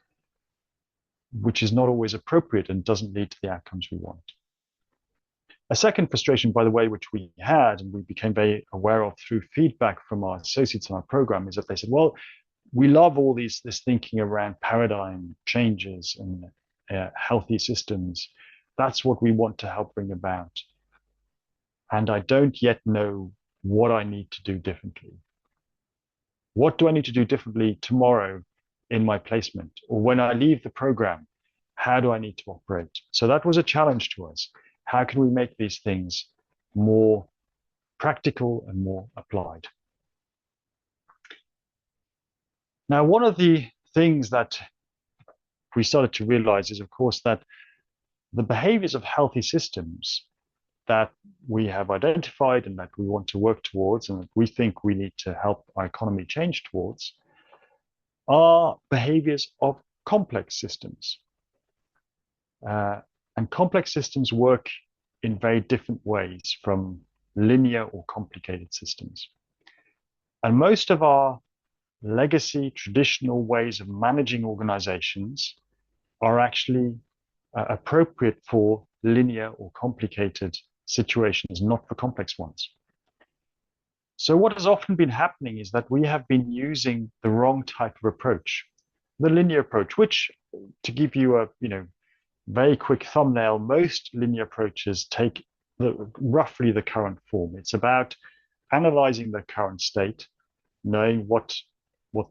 which is not always appropriate and doesn't lead to the outcomes we want. A second frustration, by the way, which we had and we became very aware of through feedback from our associates in our program, is that they said, well, we love all this thinking around paradigm changes and healthy systems. That's what we want to help bring about. And I don't yet know what I need to do differently. What do I need to do differently tomorrow in my placement? Or when I leave the program, how do I need to operate? So that was a challenge to us. How can we make these things more practical and more applied? Now, one of the things that we started to realize is, of course, that the behaviors of healthy systems that we have identified and that we want to work towards and that we think we need to help our economy change towards are behaviors of complex systems. And complex systems work in very different ways from linear or complicated systems. And most of our legacy, traditional ways of managing organizations are actually appropriate for linear or complicated situations, not for complex ones. So what has often been happening is that we have been using the wrong type of approach, the linear approach, which, to give you a very quick thumbnail, most linear approaches take roughly the current form. It's about analyzing the current state, knowing what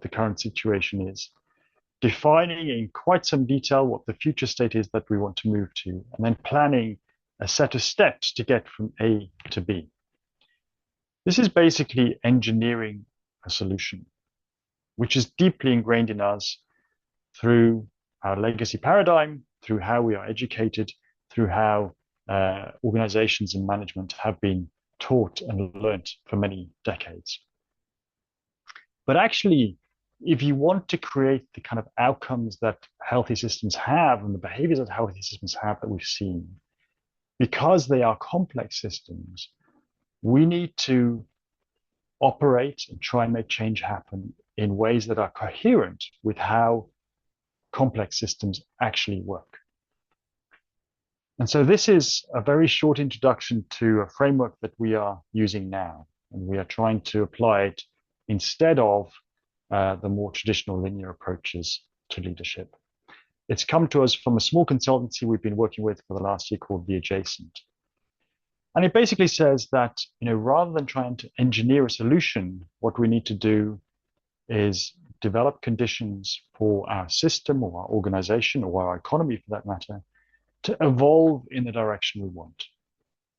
the current situation is, defining in quite some detail what the future state is that we want to move to, and then planning a set of steps to get from A to B. This is basically engineering a solution, which is deeply ingrained in us through our legacy paradigm, through how we are educated, through how organizations and management have been taught and learnt for many decades. But actually, if you want to create the kind of outcomes that healthy systems have and the behaviors that healthy systems have that we've seen, because they are complex systems, we need to operate and try and make change happen in ways that are coherent with how complex systems actually work. And so this is a very short introduction to a framework that we are using now, and we are trying to apply it instead of the more traditional linear approaches to leadership. It's come to us from a small consultancy we've been working with for the last year called The Adjacent. And it basically says that, rather than trying to engineer a solution, what we need to do is develop conditions for our system or our organization or our economy, for that matter, to evolve in the direction we want.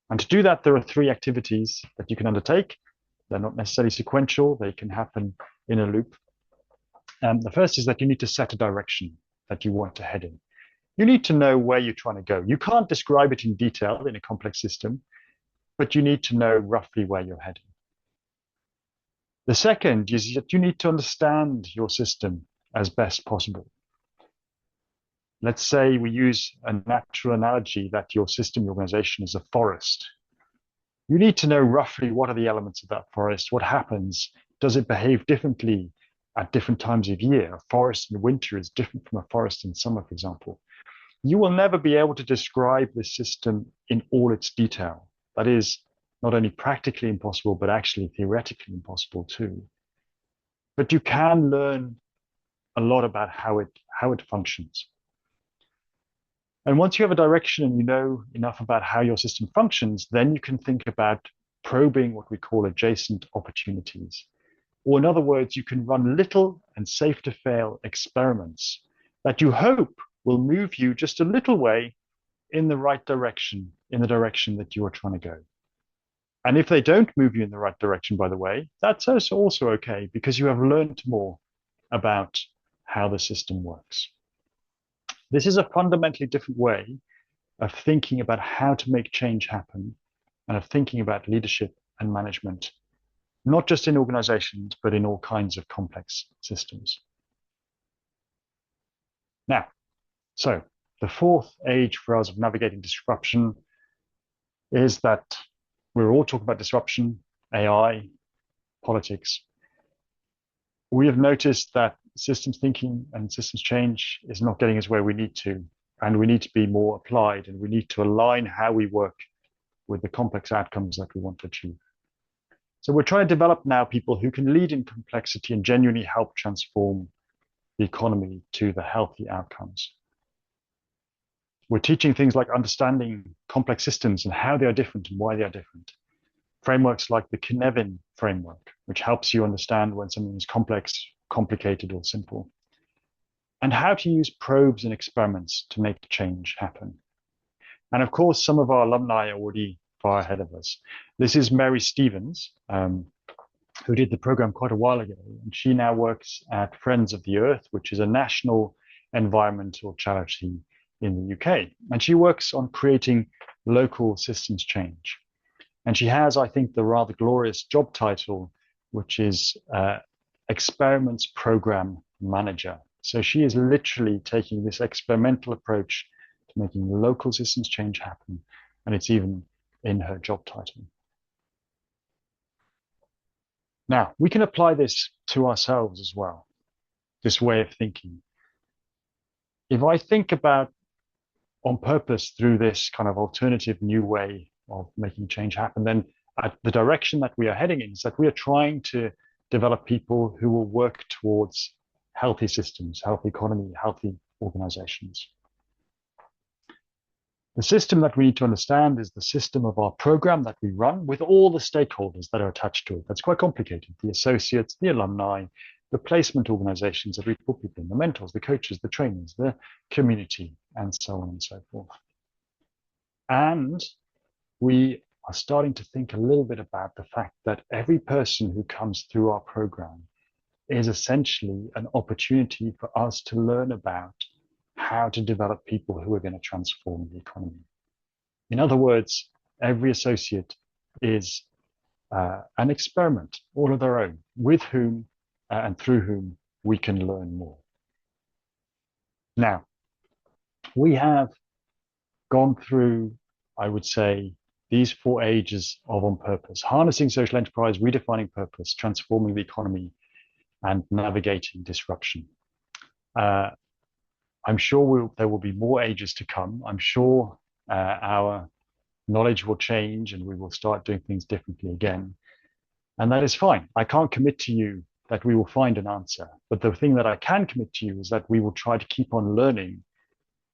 And to do that, there are three activities that you can undertake. They're not necessarily sequential. They can happen in a loop. The first is that you need to set a direction that you want to head in. You need to know where you're trying to go. You can't describe it in detail in a complex system, but you need to know roughly where you're heading. The second is that you need to understand your system as best possible. Let's say we use a natural analogy that your system, your organization is a forest. You need to know roughly what are the elements of that forest, what happens, does it behave differently at different times of year? A forest in winter is different from a forest in summer, for example. You will never be able to describe the system in all its detail. That is, not only practically impossible, but actually theoretically impossible too. But you can learn a lot about how it functions. And once you have a direction and you know enough about how your system functions, then you can think about probing what we call adjacent opportunities. Or in other words, you can run little and safe to fail experiments that you hope will move you just a little way in the right direction, in the direction that you are trying to go. And if they don't move you in the right direction, by the way, that's also okay because you have learned more about how the system works. This is a fundamentally different way of thinking about how to make change happen and of thinking about leadership and management, not just in organizations, but in all kinds of complex systems. Now, so the fourth age for us of navigating disruption is that we're all talking about disruption, AI, politics. We have noticed that systems thinking and systems change is not getting us where we need to, and we need to be more applied, and we need to align how we work with the complex outcomes that we want to achieve. So we're trying to develop now people who can lead in complexity and genuinely help transform the economy to the healthy outcomes. We're teaching things like understanding complex systems and how they are different and why they are different. Frameworks like the Knevin framework, which helps you understand when something is complex, complicated, or simple. And how to use probes and experiments to make change happen. And of course, some of our alumni are already far ahead of us. This is Mary Stevens, who did the program quite a while ago. And she now works at Friends of the Earth, which is a national environmental charity in the UK. And she works on creating local systems change. And she has, I think, the rather glorious job title, which is Experiments Program Manager. So she is literally taking this experimental approach to making local systems change happen. And it's even in her job title. Now, we can apply this to ourselves as well, this way of thinking. If I think about on purpose through this kind of alternative new way of making change happen, then the direction that we are heading in is that we are trying to develop people who will work towards healthy systems, healthy economy, healthy organizations. The system that we need to understand is the system of our program that we run with all the stakeholders that are attached to it. That's quite complicated. The associates, the alumni, the placement organizations that we put people in, the mentors, the coaches, the trainers, the community, and so on and so forth. And we are starting to think a little bit about the fact that every person who comes through our program is essentially an opportunity for us to learn about how to develop people who are going to transform the economy. In other words, every associate is an experiment all of their own, with whom and through whom we can learn more. Now, we have gone through, I would say, these 4 ages of on purpose: harnessing social enterprise, redefining purpose, transforming the economy, and navigating disruption. I'm sure there will be more ages to come. I'm sure our knowledge will change and we will start doing things differently again. And that is fine. I can't commit to you that we will find an answer. But the thing that I can commit to you is that we will try to keep on learning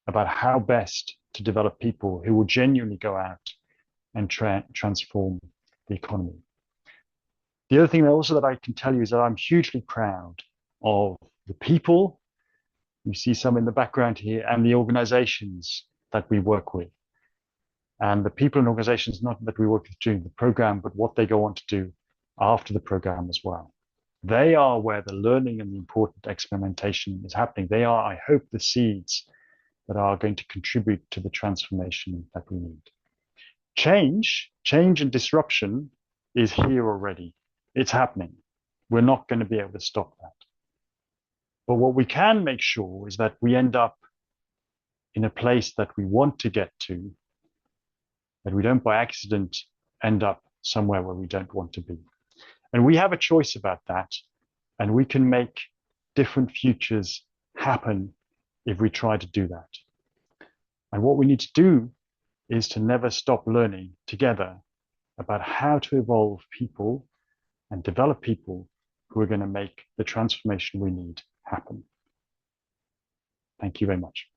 about how best to develop people who will genuinely go out and transform the economy. The other thing also that I can tell you is that I'm hugely proud of the people. You see some in the background here, and the organizations that we work with. And the people and organizations, not that we work with during the program, but what they go on to do after the program as well. They are where the learning and the important experimentation is happening. They are, I hope, the seeds that are going to contribute to the transformation that we need. Change and disruption is here already. It's happening. We're not going to be able to stop that. But what we can make sure is that we end up in a place that we want to get to, that we don't by accident end up somewhere where we don't want to be. And we have a choice about that, and we can make different futures happen if we try to do that. And what we need to do is to never stop learning together about how to evolve people and develop people who are going to make the transformation we need happen. Thank you very much.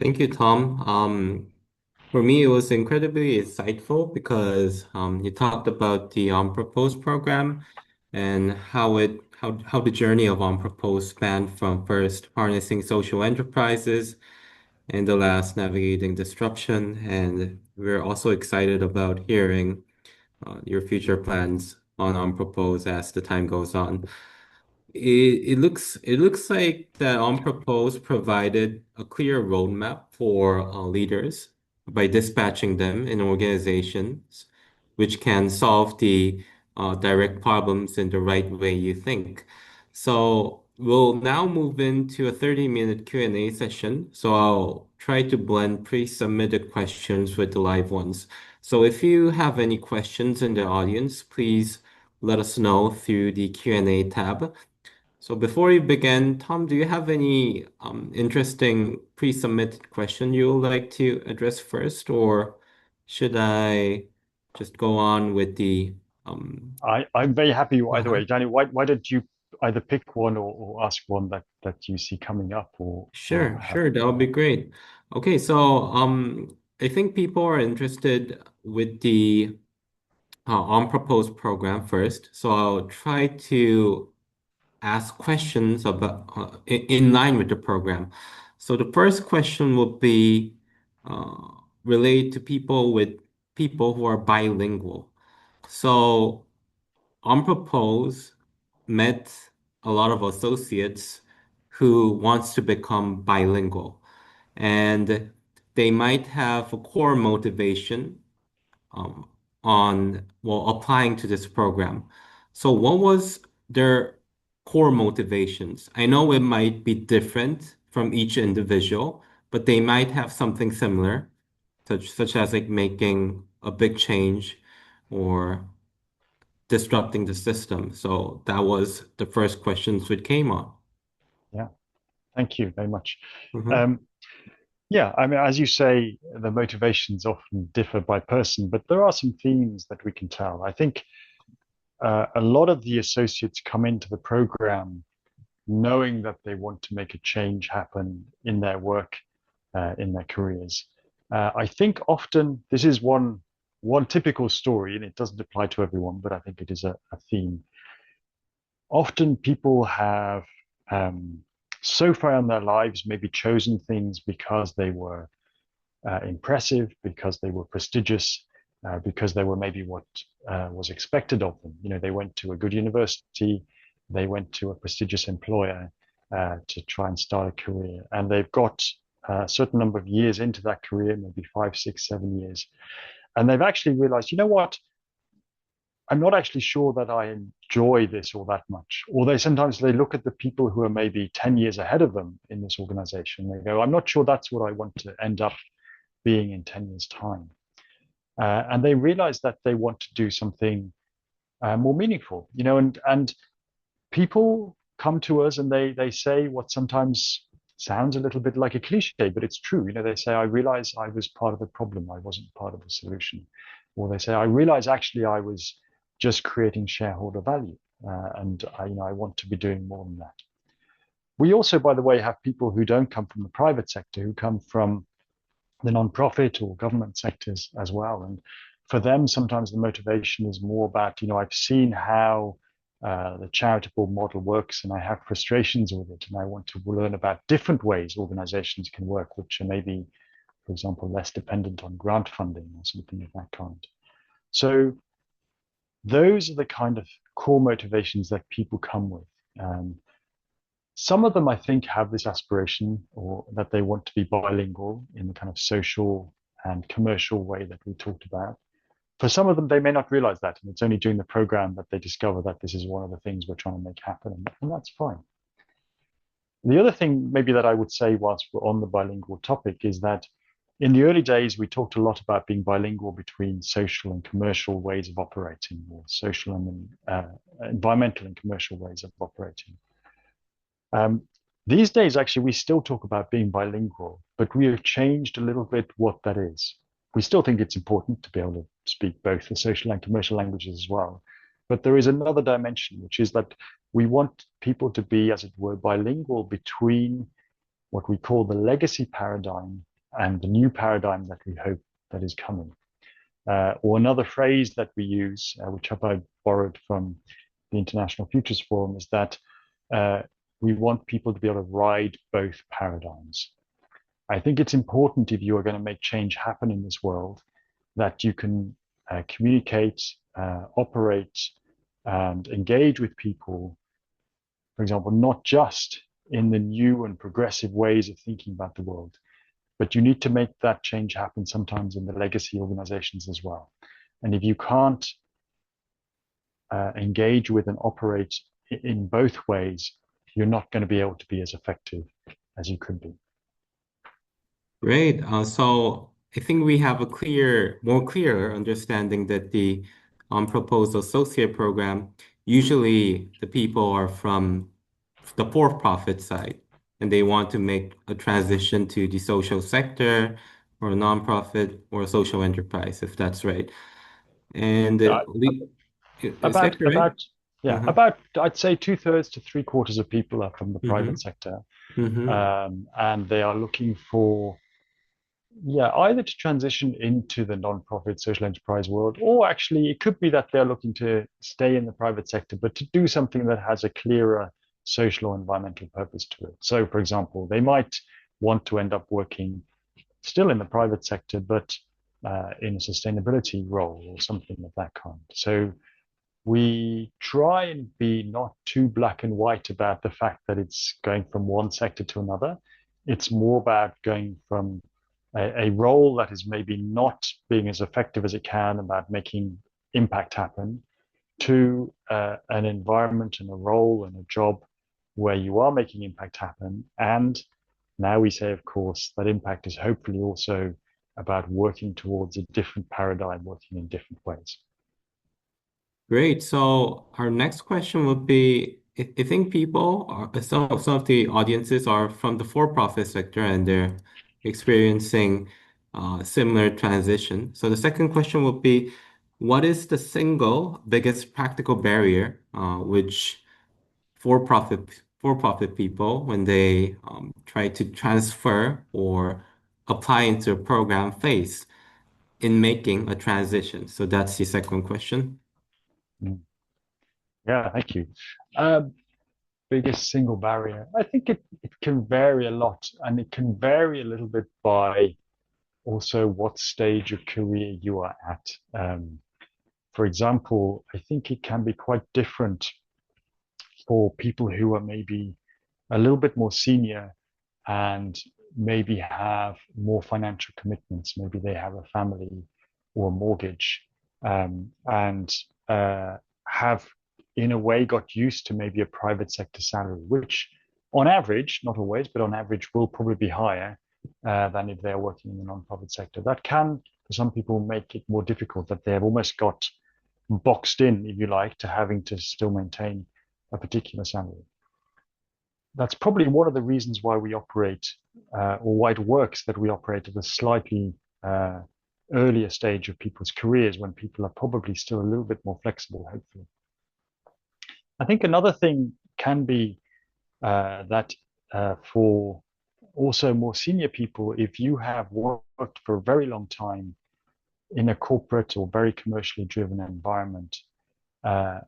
Thank you, Tom. For me, it was incredibly insightful because you talked about the Unproposed program and how the journey of Unproposed spanned from first harnessing social enterprises and the last navigating disruption. And we're also excited about hearing your future plans on Unproposed as the time goes on. It looks like that Unproposed provided a clear roadmap for leaders by dispatching them in organizations which can solve the direct problems in the right way you think. So we'll now move into a 30-minute Q&A session. So I'll try to blend pre-submitted questions with the live ones. So if you have any questions in the audience, please let us know through the Q&A tab. So before we begin, Tom, do you have any interesting pre-submitted question you would like to address first, or should I just go on with the I'm very happy either uh-huh. way. Danny, why don't you either pick one or ask one that you see coming up or Sure, have, sure, that would be great. Okay, so I think people are interested with the unproposed program first. So I'll try to ask questions about in line with the program. So the first question would be uh, related to people who are bilingual. So on Propose met a lot of associates who wants to become bilingual, and they might have a core motivation um, on, well, applying to this program. So what was their core motivations? I know it might be different from each individual, but they might have something similar, such as like making a big change or disrupting the system. So that was the first questions which came on. yeah. Thank you very much. Hmm. Um, yeah, I mean, as you say, the motivations often differ by person, but there are some themes that we can tell. I think a lot of the associates come into the program knowing that they want to make a change happen in their work, in their careers. I think often this is one typical story, and it doesn't apply to everyone, but I think it is a theme. Often people have so far in their lives maybe chosen things because they were impressive, because they were prestigious, because they were maybe what was expected of them. You know, they went to a good university, they went to a prestigious employer to try and start a career, and they've got a certain number of years into that career, maybe 5, 6, 7 years, and they've actually realized, you know what? I'm not actually sure that I enjoy this all that much. Or they look at the people who are maybe 10 years ahead of them in this organization. They go, I'm not sure that's what I want to end up being in 10 years' time. And they realize that they want to do something more meaningful, you know, and people come to us and they say what sometimes sounds a little bit like a cliche, but it's true. You know, they say, I realize I was part of the problem. I wasn't part of the solution. Or they say, I realize actually I was just creating shareholder value. I want to be doing more than that. We also, by the way, have people who don't come from the private sector, who come from the non-profit or government sectors as well. And for them, sometimes the motivation is more about, you know, I've seen how the charitable model works and I have frustrations with it. And I want to learn about different ways organizations can work, which are maybe, for example, less dependent on grant funding or something of that kind. So those are the kind of core motivations that people come with. Um, some of them, I think, have this aspiration or that they want to be bilingual in the kind of social and commercial way that we talked about. For some of them, they may not realize that. And it's only during the program that they discover that this is one of the things we're trying to make happen. And that's fine. The other thing, maybe, that I would say whilst we're on the bilingual topic is that in the early days, we talked a lot about being bilingual between social and commercial ways of operating, or social and environmental and commercial ways of operating. Um, these days, actually, we still talk about being bilingual, but we have changed a little bit what that is. we still think it's important to be able to speak both the social and commercial languages as well. But there is another dimension, which is that we want people to be, as it were, bilingual between what we call the legacy paradigm and the new paradigm that we hope that is coming. Or another phrase that we use, which I borrowed from the International Futures Forum, is that we want people to be able to ride both paradigms. I think it's important, if you are going to make change happen in this world, that you can communicate, operate, and engage with people, for example, not just in the new and progressive ways of thinking about the world, but you need to make that change happen sometimes in the legacy organizations as well. And if you can't engage with and operate in both ways, you're not going to be able to be as effective as you could be. Great. So I think we have a more clear understanding that the proposed associate program, usually the people are from the for-profit side, and they want to make a transition to the social sector or a nonprofit or a social enterprise, if that's right. And Yeah, is that correct? Uh-huh. about I'd say 2/3 to 3/4 of people are from the Mm-hmm. private sector, Mm-hmm. and they are looking for either to transition into the non-profit social enterprise world, or actually it could be that they're looking to stay in the private sector, but to do something that has a clearer social or environmental purpose to it. So, for example, they might want to end up working still in the private sector, but in a sustainability role or something of that kind. So we try and be not too black and white about the fact that it's going from one sector to another. It's more about going from a role that is maybe not being as effective as it can about making impact happen to an environment and a role and a job where you are making impact happen. And now we say, of course, that impact is hopefully also about working towards a different paradigm, working in different ways. Great. So our next question would be, I think people are, some of the audiences are from the for-profit sector and they're experiencing similar transition. So the second question would be, what is the single biggest practical barrier which for-profit people, when they try to transfer or apply into a program, face in making a transition? So that's the second question. Mm. Yeah, thank you. Um, Biggest single barrier. I think it can vary a lot, and it can vary a little bit by also what stage of career you are at. For example, I think it can be quite different for people who are maybe a little bit more senior and maybe have more financial commitments. Maybe they have a family or a mortgage, and have in a way got used to maybe a private sector salary, which on average, not always, but on average will probably be higher than if they're working in the non-profit sector. That can, for some people, make it more difficult, that they have almost got boxed in, if you like, to having to still maintain a particular salary. That's probably one of the reasons why we operate, or why it works that we operate at a slightly earlier stage of people's careers, when people are probably still a little bit more flexible, hopefully. I think another thing can be that for also more senior people, if you have worked for a very long time in a corporate or very commercially driven environment, I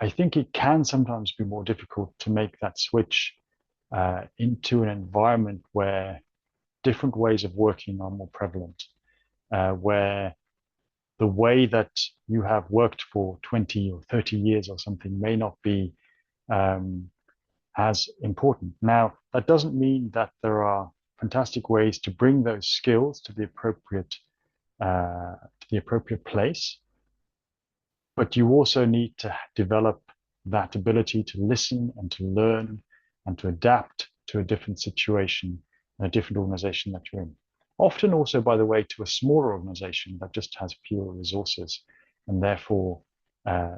think it can sometimes be more difficult to make that switch into an environment where different ways of working are more prevalent, where the way that you have worked for 20 or 30 years or something may not be as important. Now, that doesn't mean that there are fantastic ways to bring those skills to the appropriate place, but you also need to develop that ability to listen and to learn and to adapt to a different situation and a different organization that you're in. Often also, by the way, to a smaller organization that just has fewer resources and therefore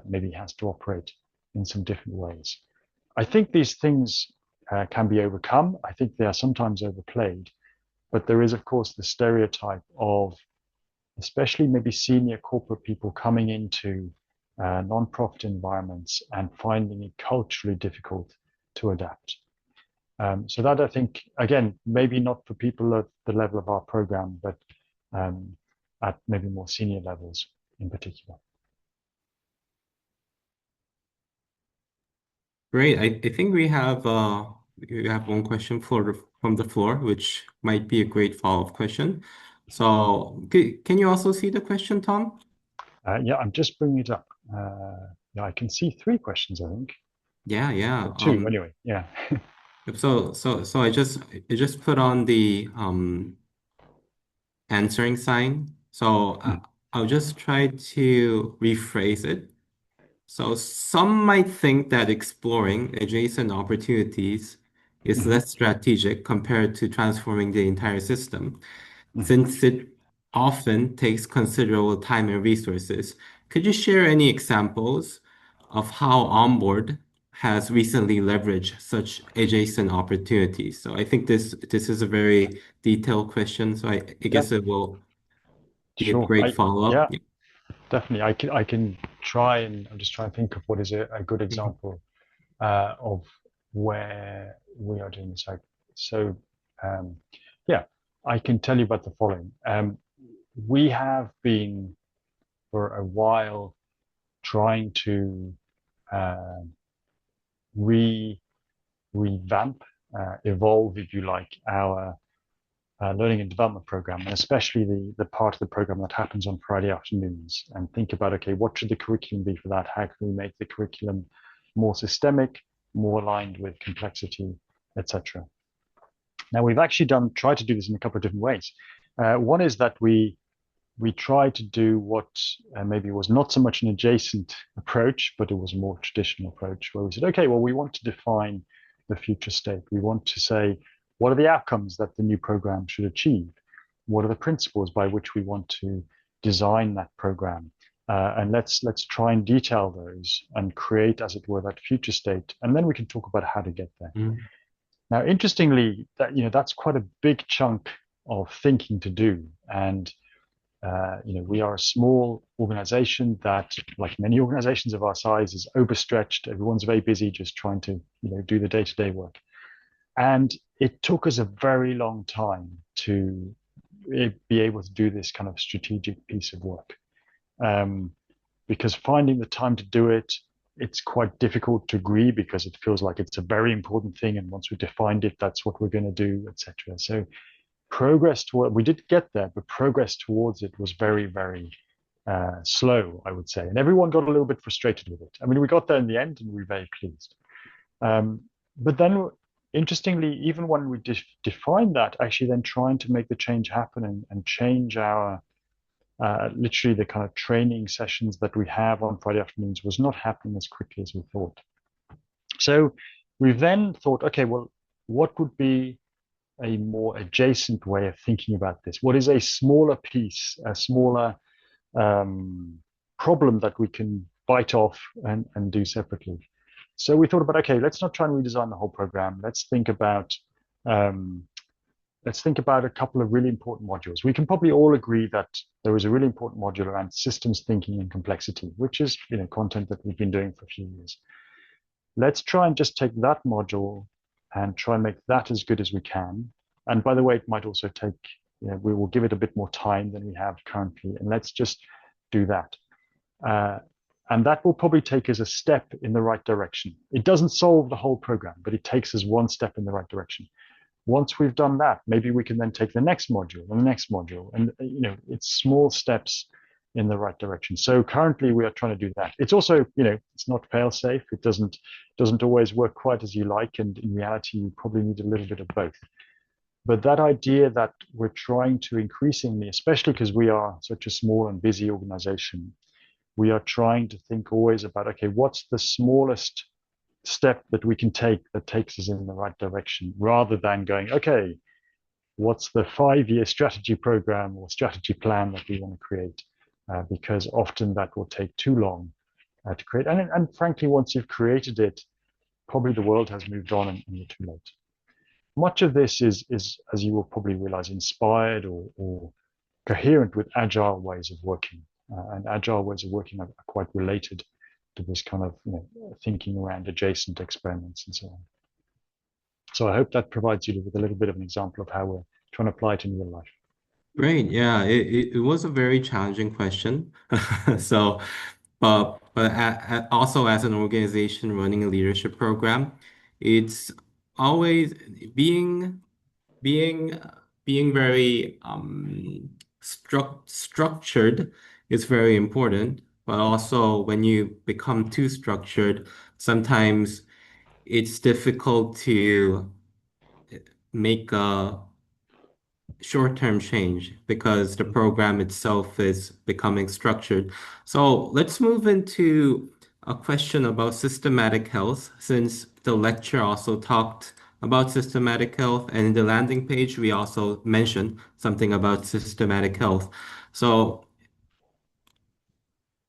maybe has to operate in some different ways. I think these things can be overcome. I think they are sometimes overplayed, but there is, of course, the stereotype of especially maybe senior corporate people coming into non-profit environments and finding it culturally difficult to adapt. So that, I think, again, maybe not for people at the level of our program, but at maybe more senior levels in particular. Great. I think we have one question from the floor, which might be a great follow-up question. So can you also see the question, Tom? Yeah, I'm just bringing it up. Yeah, I can see three questions, I think. Yeah, yeah. Two, anyway. Yeah. So I just put on the answering sign. So I'll just try to rephrase it. So some might think that exploring adjacent opportunities is Mhm, less strategic compared to transforming the entire system, mhm. since it often takes considerable time and resources. Could you share any examples of how Onboard has recently leveraged such adjacent opportunities? So I think this is a very detailed question, so I Yeah, guess it will be a sure. great follow-up. Yeah, definitely. I can try and I'm just trying to think of what is a good Mhm. example of where we are doing this. So, um, yeah, I can tell you about the following. We have been for a while trying to uh, re revamp, evolve, if you like, our learning and development program, and especially the part of the program that happens on Friday afternoons, and think about, okay, what should the curriculum be for that? How can we make the curriculum more systemic, more aligned with complexity, etc. Now, we've actually tried to do this in a couple of different ways. One is that we try to do what maybe was not so much an adjacent approach, but it was a more traditional approach where we said, okay, well, we want to define the future state. We want to say, what are the outcomes that the new program should achieve? What are the principles by which we want to design that program? And let's try and detail those and create, as it were, that future state. And then we can talk about how to get there. Mhm. Now, interestingly, that's quite a big chunk of thinking to do. And we are a small organization that, like many organizations of our size, is overstretched. Everyone's very busy just trying to, do the day-to-day work. And it took us a very long time to be able to do this kind of strategic piece of work. Because finding the time to do it, it's quite difficult to agree because it feels like it's a very important thing. And once we defined it, that's what we're going to do, etc. So progress toward we did get there, but progress towards it was very, very slow, I would say. And everyone got a little bit frustrated with it. I mean, we got there in the end and we were very pleased. But then, interestingly, even when we defined that, actually then trying to make the change happen and change our literally the kind of training sessions that we have on Friday afternoons was not happening as quickly as we thought. So we then thought, okay, well, what would be a more adjacent way of thinking about this? What is a smaller piece, a smaller problem that we can bite off and do separately? So we thought about, okay, let's not try and redesign the whole program. Um, let's think about a couple of really important modules. We can probably all agree that there is a really important module around systems thinking and complexity, which is content that we've been doing for a few years. Let's try and just take that module and try and make that as good as we can. And by the way, it might also take, we will give it a bit more time than we have currently. And let's just do that. And that will probably take us a step in the right direction. It doesn't solve the whole program, but it takes us one step in the right direction. Once we've done that, maybe we can then take the next module and the next module. And, it's small steps in the right direction. So currently we are trying to do that. It's also, it's not fail safe. It doesn't always work quite as you like. And in reality, you probably need a little bit of both. But that idea that we're trying to increasingly, especially because we are such a small and busy organization, we are trying to think always about, okay, what's the smallest step that we can take that takes us in the right direction, rather than going, okay, what's the 5-year strategy program or strategy plan that we want to create? Because often that will take too long to create. And frankly, once you've created it, probably the world has moved on and you're too late. Much of this is, as you will probably realize, inspired or coherent with agile ways of working. And agile ways of working are quite related to this kind of thinking around adjacent experiments and so on. So I hope that provides you with a little bit of an example of how we're trying to apply it in real life. Great. Yeah, it was a very challenging question. So, also as an organization running a leadership program, it's always being being being very structured is very important. But also when you become too structured, sometimes it's difficult to make a short-term change because the program itself is becoming structured. So let's move into a question about systematic health, since the lecture also talked about systematic health, and in the landing page, we also mentioned something about systematic health. So,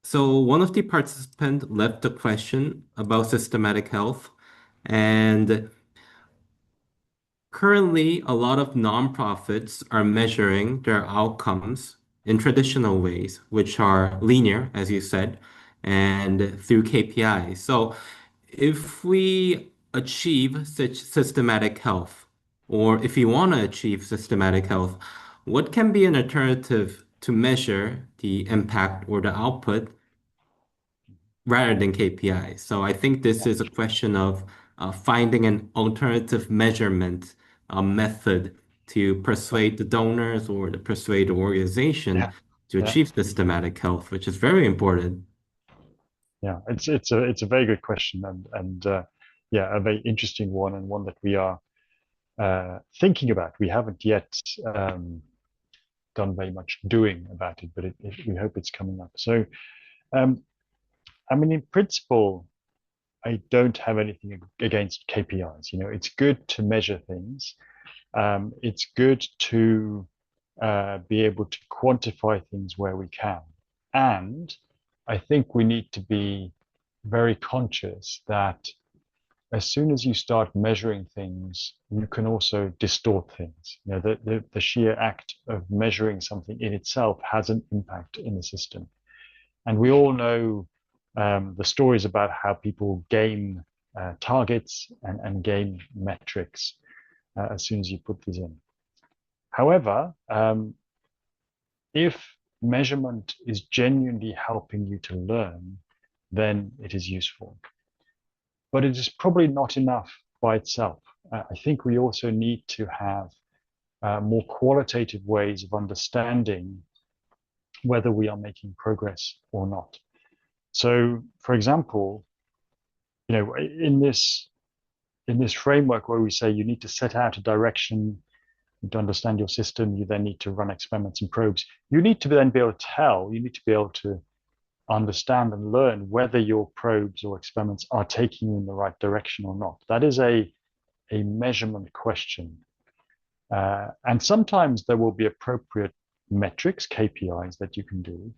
so one of the participants left a question about systematic health, and currently, a lot of nonprofits are measuring their outcomes in traditional ways, which are linear, as you said, and through KPIs. So, if we achieve such systematic health, or if you want to achieve systematic health, what can be an alternative to measure the impact or the output rather than KPI? So I think this Yeah, is a question of finding an alternative measurement method to persuade the donors or to persuade the organization yeah, to yeah, achieve systematic health, which is very important. yeah. It's a very good question and yeah, a very interesting one and one that we are thinking about. We haven't yet done very much doing about it, but we hope it's coming up. So, um, I mean, in principle, I don't have anything against KPIs. You know, it's good to measure things. It's good to be able to quantify things where we can. And I think we need to be very conscious that as soon as you start measuring things, you can also distort things. You know, the sheer act of measuring something in itself has an impact in the system. And we all know the stories about how people game targets and game metrics as soon as you put these in. However, if measurement is genuinely helping you to learn, then it is useful. But it is probably not enough by itself. I think we also need to have more qualitative ways of understanding whether we are making progress or not. So, for example, you know, in this framework where we say you need to set out a direction to understand your system, you then need to run experiments and probes. You need to then be able to tell, you need to be able to understand and learn whether your probes or experiments are taking you in the right direction or not. That is a measurement question. And sometimes there will be appropriate metrics, KPIs that you can do.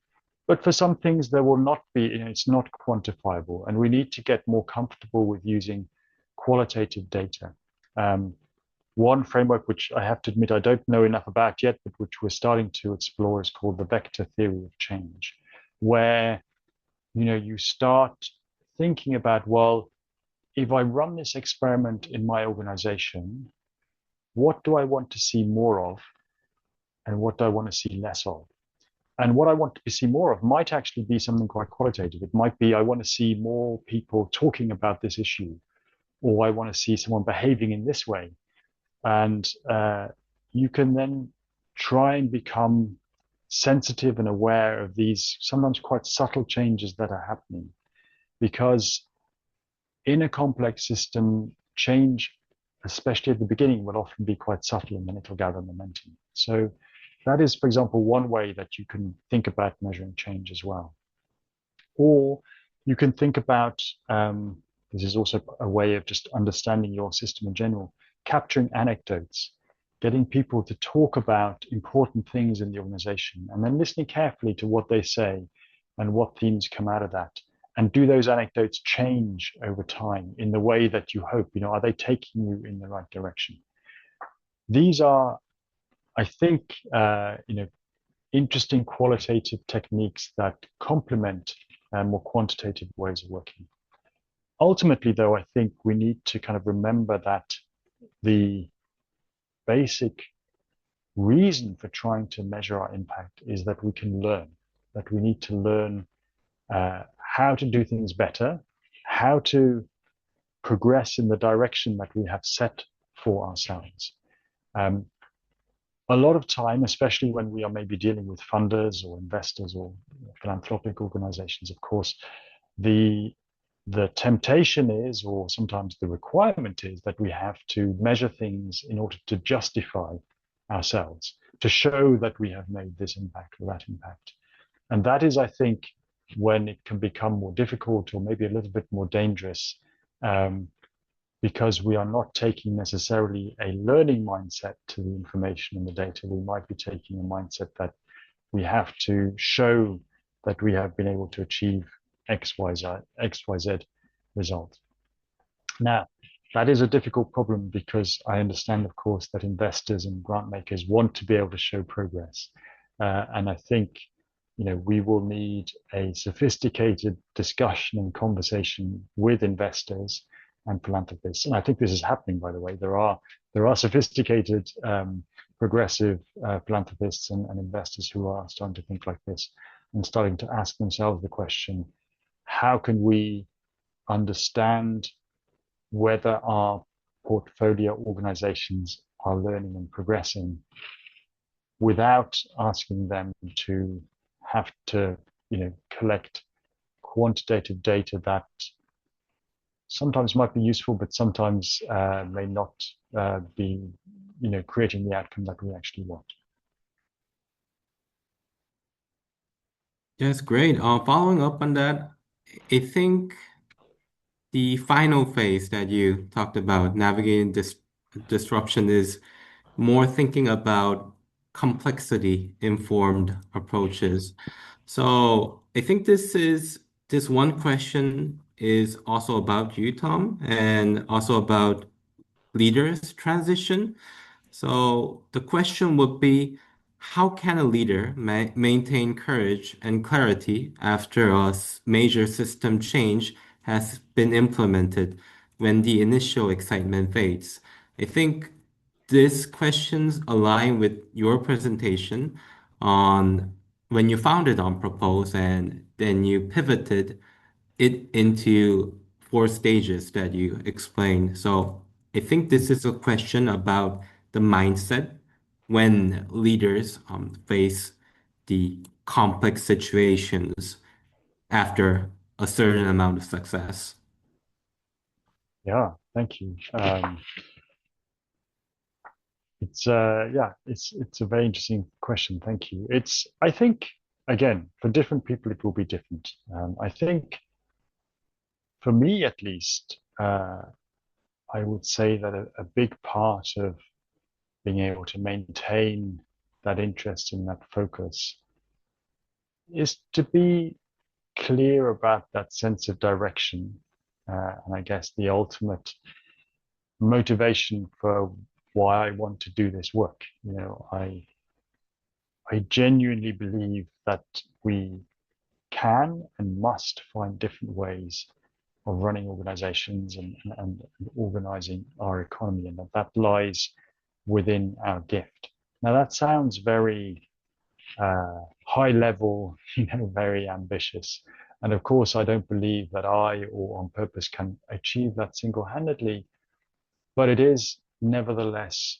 But for some things, there will not be, you know, it's not quantifiable. And we need to get more comfortable with using qualitative data. One framework, which I have to admit I don't know enough about yet, but which we're starting to explore, is called the vector theory of change, where you start thinking about, well, if I run this experiment in my organization, what do I want to see more of, and what do I want to see less of? And what I want to see more of might actually be something quite qualitative. It might be I want to see more people talking about this issue, or I want to see someone behaving in this way. And you can then try and become sensitive and aware of these sometimes quite subtle changes that are happening. Because in a complex system, change, especially at the beginning, will often be quite subtle and then it'll gather momentum. So that is, for example, one way that you can think about measuring change as well. Or you can think about, this is also a way of just understanding your system in general, capturing anecdotes, getting people to talk about important things in the organization, and then listening carefully to what they say and what themes come out of that. And do those anecdotes change over time in the way that you hope? Are they taking you in the right direction? These are, I think, interesting qualitative techniques that complement more quantitative ways of working. Ultimately, though, I think we need to kind of remember that the basic reason for trying to measure our impact is that we can learn, that we need to learn how to do things better, how to progress in the direction that we have set for ourselves. A lot of time, especially when we are maybe dealing with funders or investors or philanthropic organizations, of course, the temptation is, or sometimes the requirement is, that we have to measure things in order to justify ourselves, to show that we have made this impact or that impact. And that is, I think, when it can become more difficult or maybe a little bit more dangerous, because we are not taking necessarily a learning mindset to the information and the data. We might be taking a mindset that we have to show that we have been able to achieve XYZ result. Now, that is a difficult problem because I understand, of course, that investors and grant makers want to be able to show progress. And I think, we will need a sophisticated discussion and conversation with investors and philanthropists. And I think this is happening, by the way. There are sophisticated, progressive philanthropists and investors who are starting to think like this and starting to ask themselves the question, how can we understand whether our portfolio organizations are learning and progressing without asking them to have to, collect quantitative data that sometimes might be useful, but sometimes may not be, creating the outcome that we actually want. That's great. Following up on that, I think the final phase that you talked about, navigating this disruption, is more thinking about complexity informed approaches. So I think this one question is also about you, Tom, and also about leaders transition. So the question would be, how can a leader maintain courage and clarity after a major system change has been implemented when the initial excitement fades? I think these questions align with your presentation on when you founded on Propose and then you pivoted it into 4 stages that you explained. So I think this is a question about the mindset when leaders face the complex situations after a certain amount of success. Yeah, thank you. It's it's a very interesting question. Thank you. I think, again, for different people it will be different. I think for me at least, I would say that a big part of being able to maintain that interest and that focus is to be clear about that sense of direction. And I guess the ultimate motivation for why I want to do this work. I genuinely believe that we can and must find different ways of running organizations and organizing our economy, and that lies within our gift. Now, that sounds very high level, very ambitious. And of course, I don't believe that I or On Purpose can achieve that single-handedly, but it is nevertheless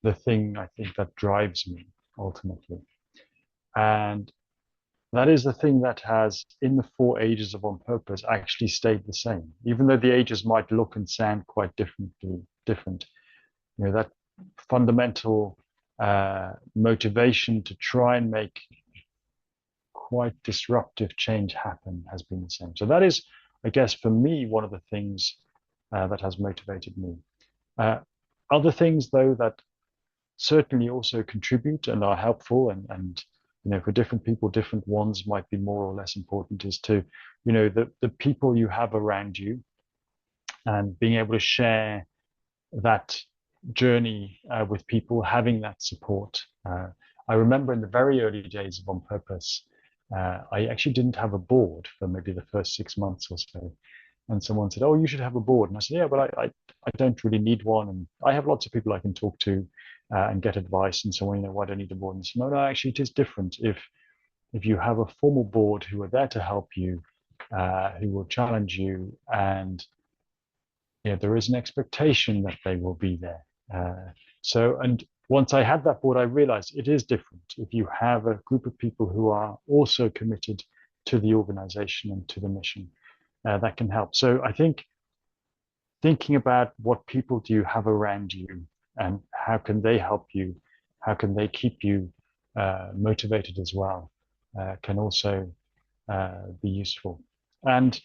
the thing I think that drives me ultimately. And that is the thing that has, in the 4 ages of On Purpose, actually stayed the same, even though the ages might look and sound quite different. That fundamental motivation to try and make quite disruptive change happen has been the same. So that is, I guess, for me, one of the things that has motivated me. Other things, though, that certainly also contribute and are helpful, and for different people, different ones might be more or less important, is to, the people you have around you and being able to share that journey with people, having that support. I remember in the very early days of On Purpose, I actually didn't have a board for maybe the first 6 months or so. And someone said, "Oh, you should have a board." And I said, "Yeah, but I don't really need one. And I have lots of people I can talk to and get advice and so on. Why do I need a board?" And said, "No, actually, it is different. If you have a formal board who are there to help you, who will challenge you, and there is an expectation that they will be there. And once I had that board, I realized it is different. If you have a group of people who are also committed to the organization and to the mission, that can help. So I think thinking about what people do you have around you and how can they help you, how can they keep you motivated as well, can also be useful. And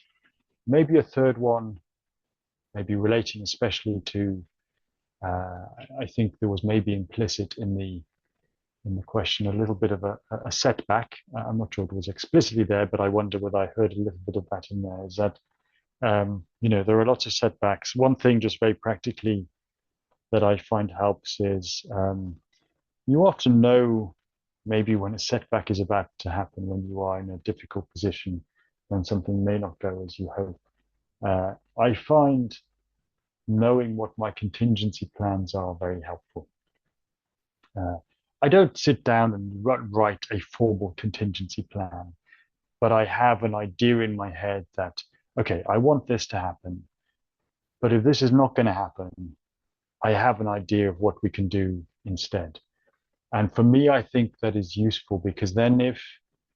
maybe a third one, maybe relating especially to, I think there was maybe implicit in the question a little bit of a setback. I'm not sure it was explicitly there, but I wonder whether I heard a little bit of that in there. Is that there are lots of setbacks. One thing, just very practically, that I find helps is you often know maybe when a setback is about to happen, when you are in a difficult position, when something may not go as you hope. I find knowing what my contingency plans are very helpful. I don't sit down and write a formal contingency plan, but I have an idea in my head that, okay, I want this to happen, but if this is not going to happen, I have an idea of what we can do instead. And for me, I think that is useful because then if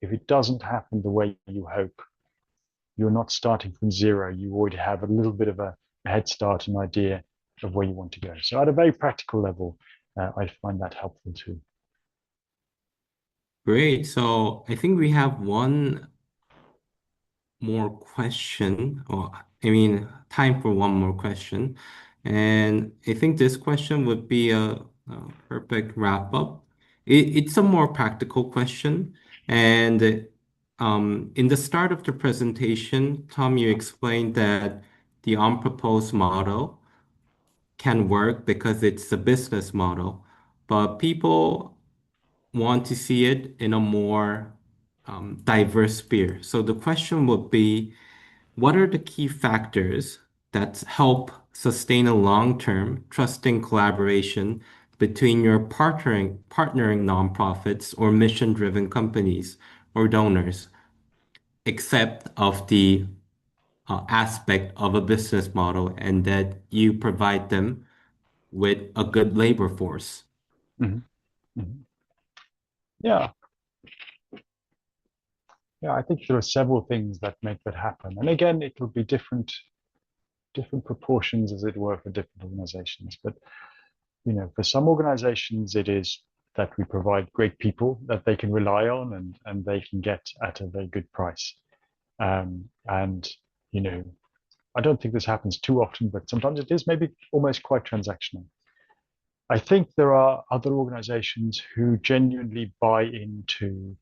it doesn't happen the way you hope, you're not starting from zero. You already have a little bit of a head start, an idea of where you want to go. So at a very practical level, I find that helpful too. Great. So I think we have one more question, or I mean, time for one more question. And I think this question would be a perfect wrap up. It's a more practical question. And in the start of the presentation, Tom, you explained that the unproposed model can work because it's a business model, but people want to see it in a more diverse sphere. So the question would be, what are the key factors that help sustain a long-term trusting collaboration between your partnering nonprofits or mission-driven companies or donors, except of the aspect of a business model and that you provide them with a good labor force? Mm-hmm. Mm-hmm. Yeah, yeah. I think there are several things that make that happen, and again, it will be different proportions, as it were, for different organizations. But for some organizations, it is that we provide great people that they can rely on and they can get at a very good price. And I don't think this happens too often, but sometimes it is maybe almost quite transactional. I think there are other organizations who genuinely buy into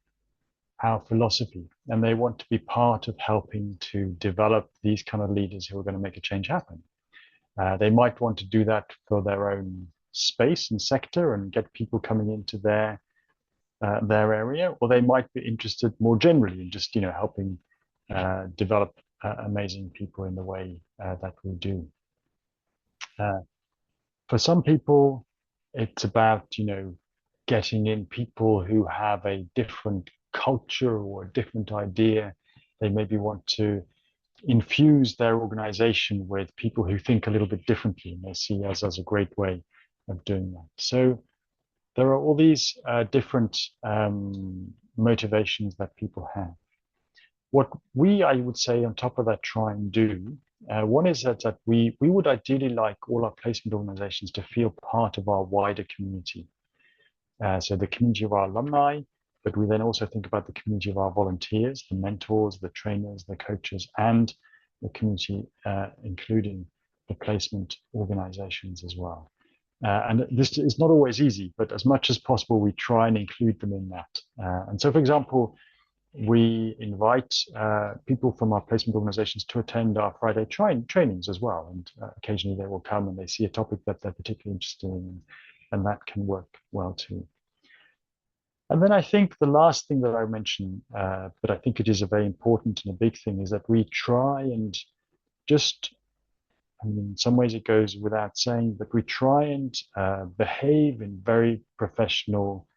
our philosophy and they want to be part of helping to develop these kind of leaders who are going to make a change happen. They might want to do that for their own space and sector and get people coming into their area, or they might be interested more generally in just helping develop amazing people in the way that we do. For some people, it's about getting in people who have a different culture or a different idea. They maybe want to infuse their organization with people who think a little bit differently, and they see us as a great way of doing that. So there are all these different motivations that people have. What I would say, on top of that, try and do, one is that we would ideally like all our placement organizations to feel part of our wider community. So the community of our alumni, but we then also think about the community of our volunteers, the mentors, the trainers, the coaches, and the community, including the placement organizations as well. And this is not always easy, but as much as possible, we try and include them in that. And so, for example, we invite people from our placement organizations to attend our Friday trainings as well. And occasionally they will come and they see a topic that they're particularly interested in, and that can work well too. And then I think the last thing that I mentioned, but I think it is a very important and a big thing, is that we try and just, I mean, in some ways it goes without saying, but we try and behave in very professional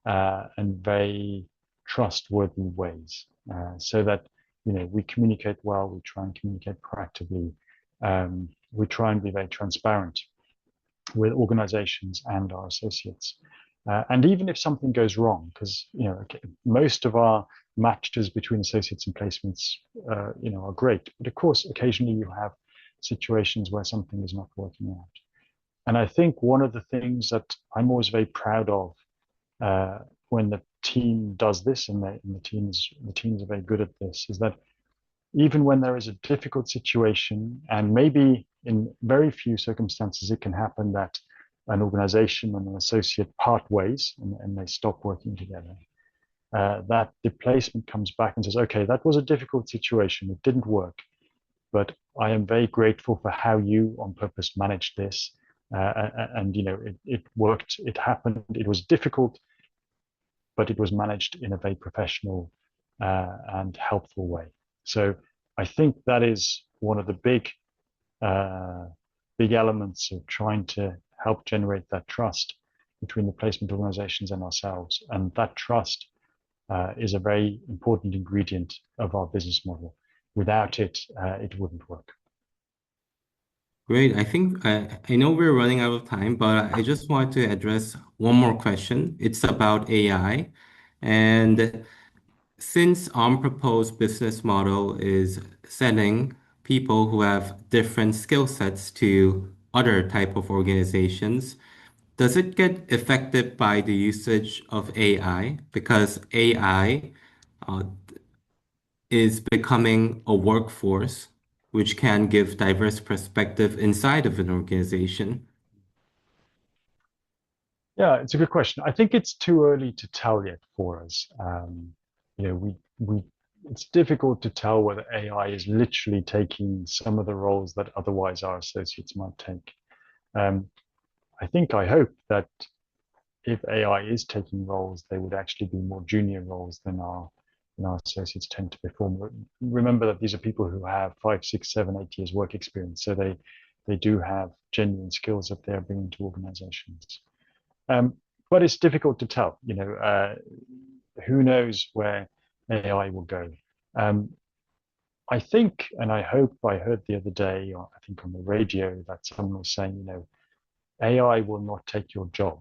and very trustworthy ways, so that we communicate well. We try and communicate proactively. We try and be very transparent with organizations and our associates. And even if something goes wrong, because most of our matches between associates and placements, are great. But of course, occasionally you have situations where something is not working out. And I think one of the things that I'm always very proud of when the team does this, and the teams are very good at this, is that even when there is a difficult situation, and maybe in very few circumstances it can happen that an organization and an associate part ways and they stop working together, that the placement comes back and says, okay, that was a difficult situation. It didn't work, but I am very grateful for how you on purpose managed this. And, it worked, it happened, it was difficult, but it was managed in a very professional and helpful way. So I think that is one of the uh, big elements of trying to help generate that trust between the placement organizations and ourselves. And that trust is a very important ingredient of our business model. Without it, it wouldn't work. Great. I think I know we're running out of time, but I just want to address one more question. It's about AI. And since our proposed business model is sending people who have different skill sets to other type of organizations, does it get affected by the usage of AI? Because AI uh, is becoming a workforce which can give diverse perspective inside of an organization. Yeah, it's a good question. I think it's too early to tell yet for us. We it's difficult to tell whether AI is literally taking some of the roles that otherwise our associates might take. Um, I hope that if AI is taking roles, they would actually be more junior roles than our associates tend to perform. Remember that these are people who have 5, 6, 7, 8 years work experience, so they do have genuine skills that they're bringing to organizations. Um, but it's difficult to tell. Who knows where AI will go? Um, I think, and I hope, I heard the other day, or I think on the radio, that someone was saying, AI will not take your job,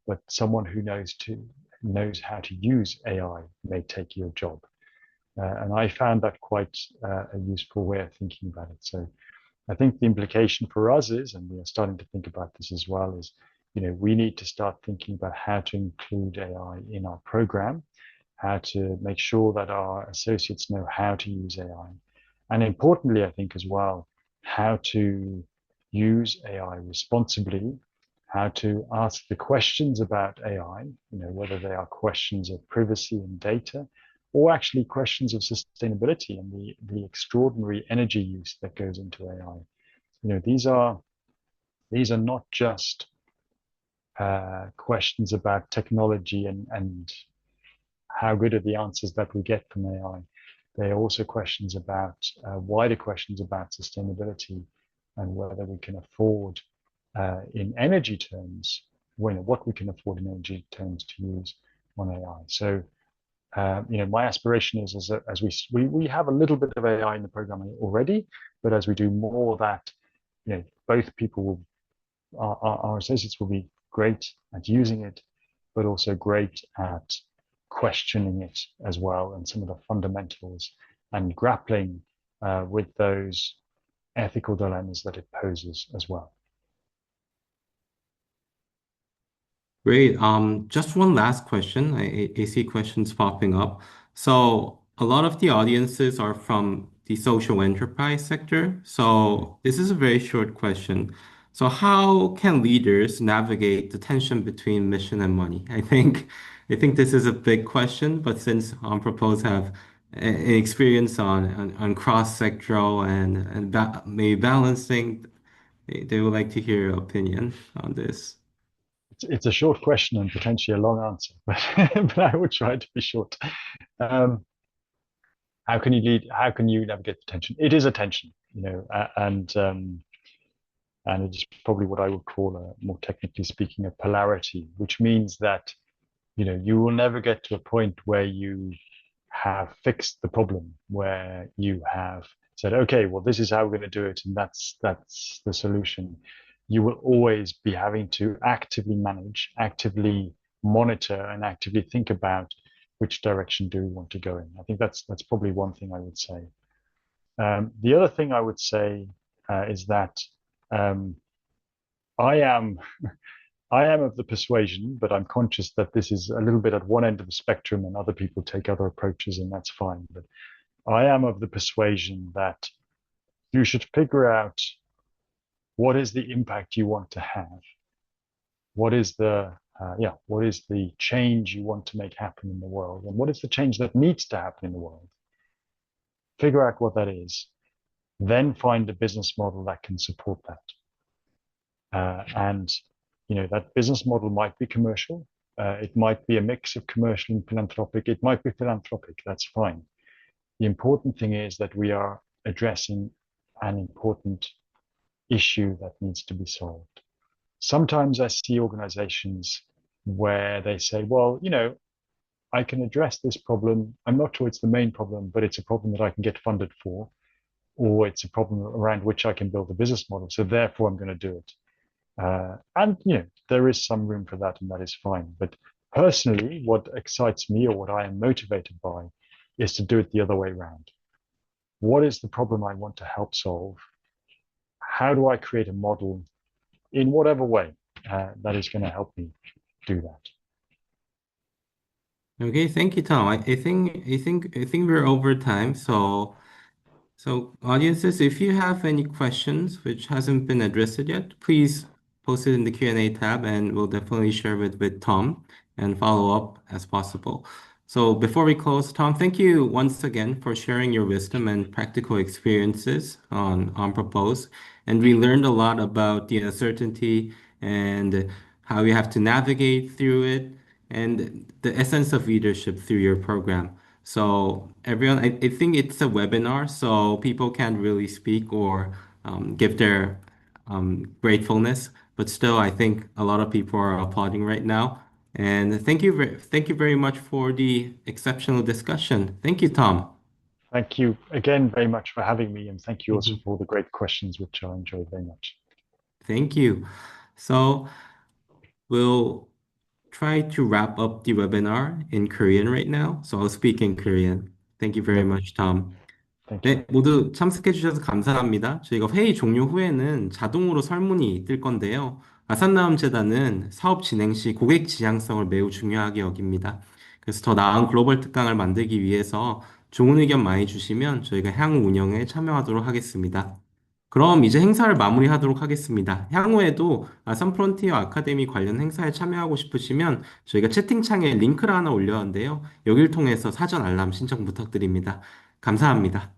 but someone who knows how to use AI may take your job. And I found that quite a useful way of thinking about it. So I think the implication for us is, and we are starting to think about this as well, is we need to start thinking about how to include AI in our program, how to make sure that our associates know how to use AI, and importantly, I think as well, how to use AI responsibly, how to ask the questions about AI, whether they are questions of privacy and data, or actually questions of sustainability and the extraordinary energy use that goes into AI. These are not just questions about technology and how good are the answers that we get from AI. They are also questions about wider questions about sustainability and whether we can afford, in energy terms, what we can afford in energy terms to use on AI. So, my aspiration is as we have a little bit of AI in the program already, but as we do more of that, both people will, our associates will be great at using it, but also great at questioning it as well, and some of the fundamentals, and grappling with those ethical dilemmas that it poses as well. Great. Just one last question. I see questions popping up. So a lot of the audiences are from the social enterprise sector. So this is a very short question. So how can leaders navigate the tension between mission and money? I think this is a big question, but since Propose have an experience on cross-sectoral and maybe balancing, they would like to hear your opinion on this. it's a short question and potentially a long answer, but, but I will try to be short. Um, how can you lead? How can you navigate the tension? It is a tension, and it's probably what I would call more technically speaking, a polarity, which means that, you will never get to a point where you have fixed the problem, where you have said, okay, well, this is how we're going to do it, and that's the solution. You will always be having to actively manage, actively monitor, and actively think about which direction do we want to go in. I think that's probably one thing I would say. The other thing I would say is that um, I am I am of the persuasion, but I'm conscious that this is a little bit at one end of the spectrum and other people take other approaches, and that's fine. But I am of the persuasion that you should figure out what is the impact you want to have. What is what is the change you want to make happen in the world? And what is the change that needs to happen in the world? Figure out what that is, then find a business model that can support that. And that business model might be commercial. It might be a mix of commercial and philanthropic. It might be philanthropic. That's fine. The important thing is that we are addressing an important issue that needs to be solved. Sometimes I see organizations where they say, well, I can address this problem. I'm not sure it's the main problem, but it's a problem that I can get funded for, or it's a problem around which I can build a business model. So therefore, I'm going to do it. And there is some room for that, and that is fine. But personally, what excites me or what I am motivated by is to do it the other way around. What is the problem I want to help solve? How do I create a model in whatever way that is going to help me do that? Okay, thank you, Tom. I think we're over time. So audiences, if you have any questions which hasn't been addressed yet, please post it in the Q&A tab, and we'll definitely share with Tom and follow up as possible. So before we close, Tom, thank you once again for sharing your wisdom and practical experiences on Propose. And we learned a lot about the uncertainty and how you have to navigate through it and the essence of leadership through your program. So everyone, I think it's a webinar, so people can't really speak or give their gratefulness. But still, I think a lot of people are applauding right now. And thank you very much for the exceptional discussion. Thank you, Tom. Thank you again very much for having me, and thank you also Mhm. for all the great questions, which I enjoyed very much. Thank you. So we'll try to wrap up the webinar in Korean right now. So I'll speak in Korean. Thank you very Lovely. much, Tom. Thank you. 네, 모두 참석해 주셔서 감사합니다. 저희가 회의 종료 후에는 자동으로 설문이 뜰 건데요. 아산나눔재단은 사업 진행 시 고객 지향성을 매우 중요하게 여깁니다. 그래서 더 나은 글로벌 특강을 만들기 위해서 좋은 의견 많이 주시면 저희가 향후 운영에 참여하도록 하겠습니다. 그럼 이제 행사를 마무리하도록 하겠습니다. 향후에도 아산 프론티어 아카데미 관련 행사에 참여하고 싶으시면 저희가 채팅창에 링크를 하나 올렸는데요. 여기를 통해서 사전 알람 신청 부탁드립니다. 감사합니다.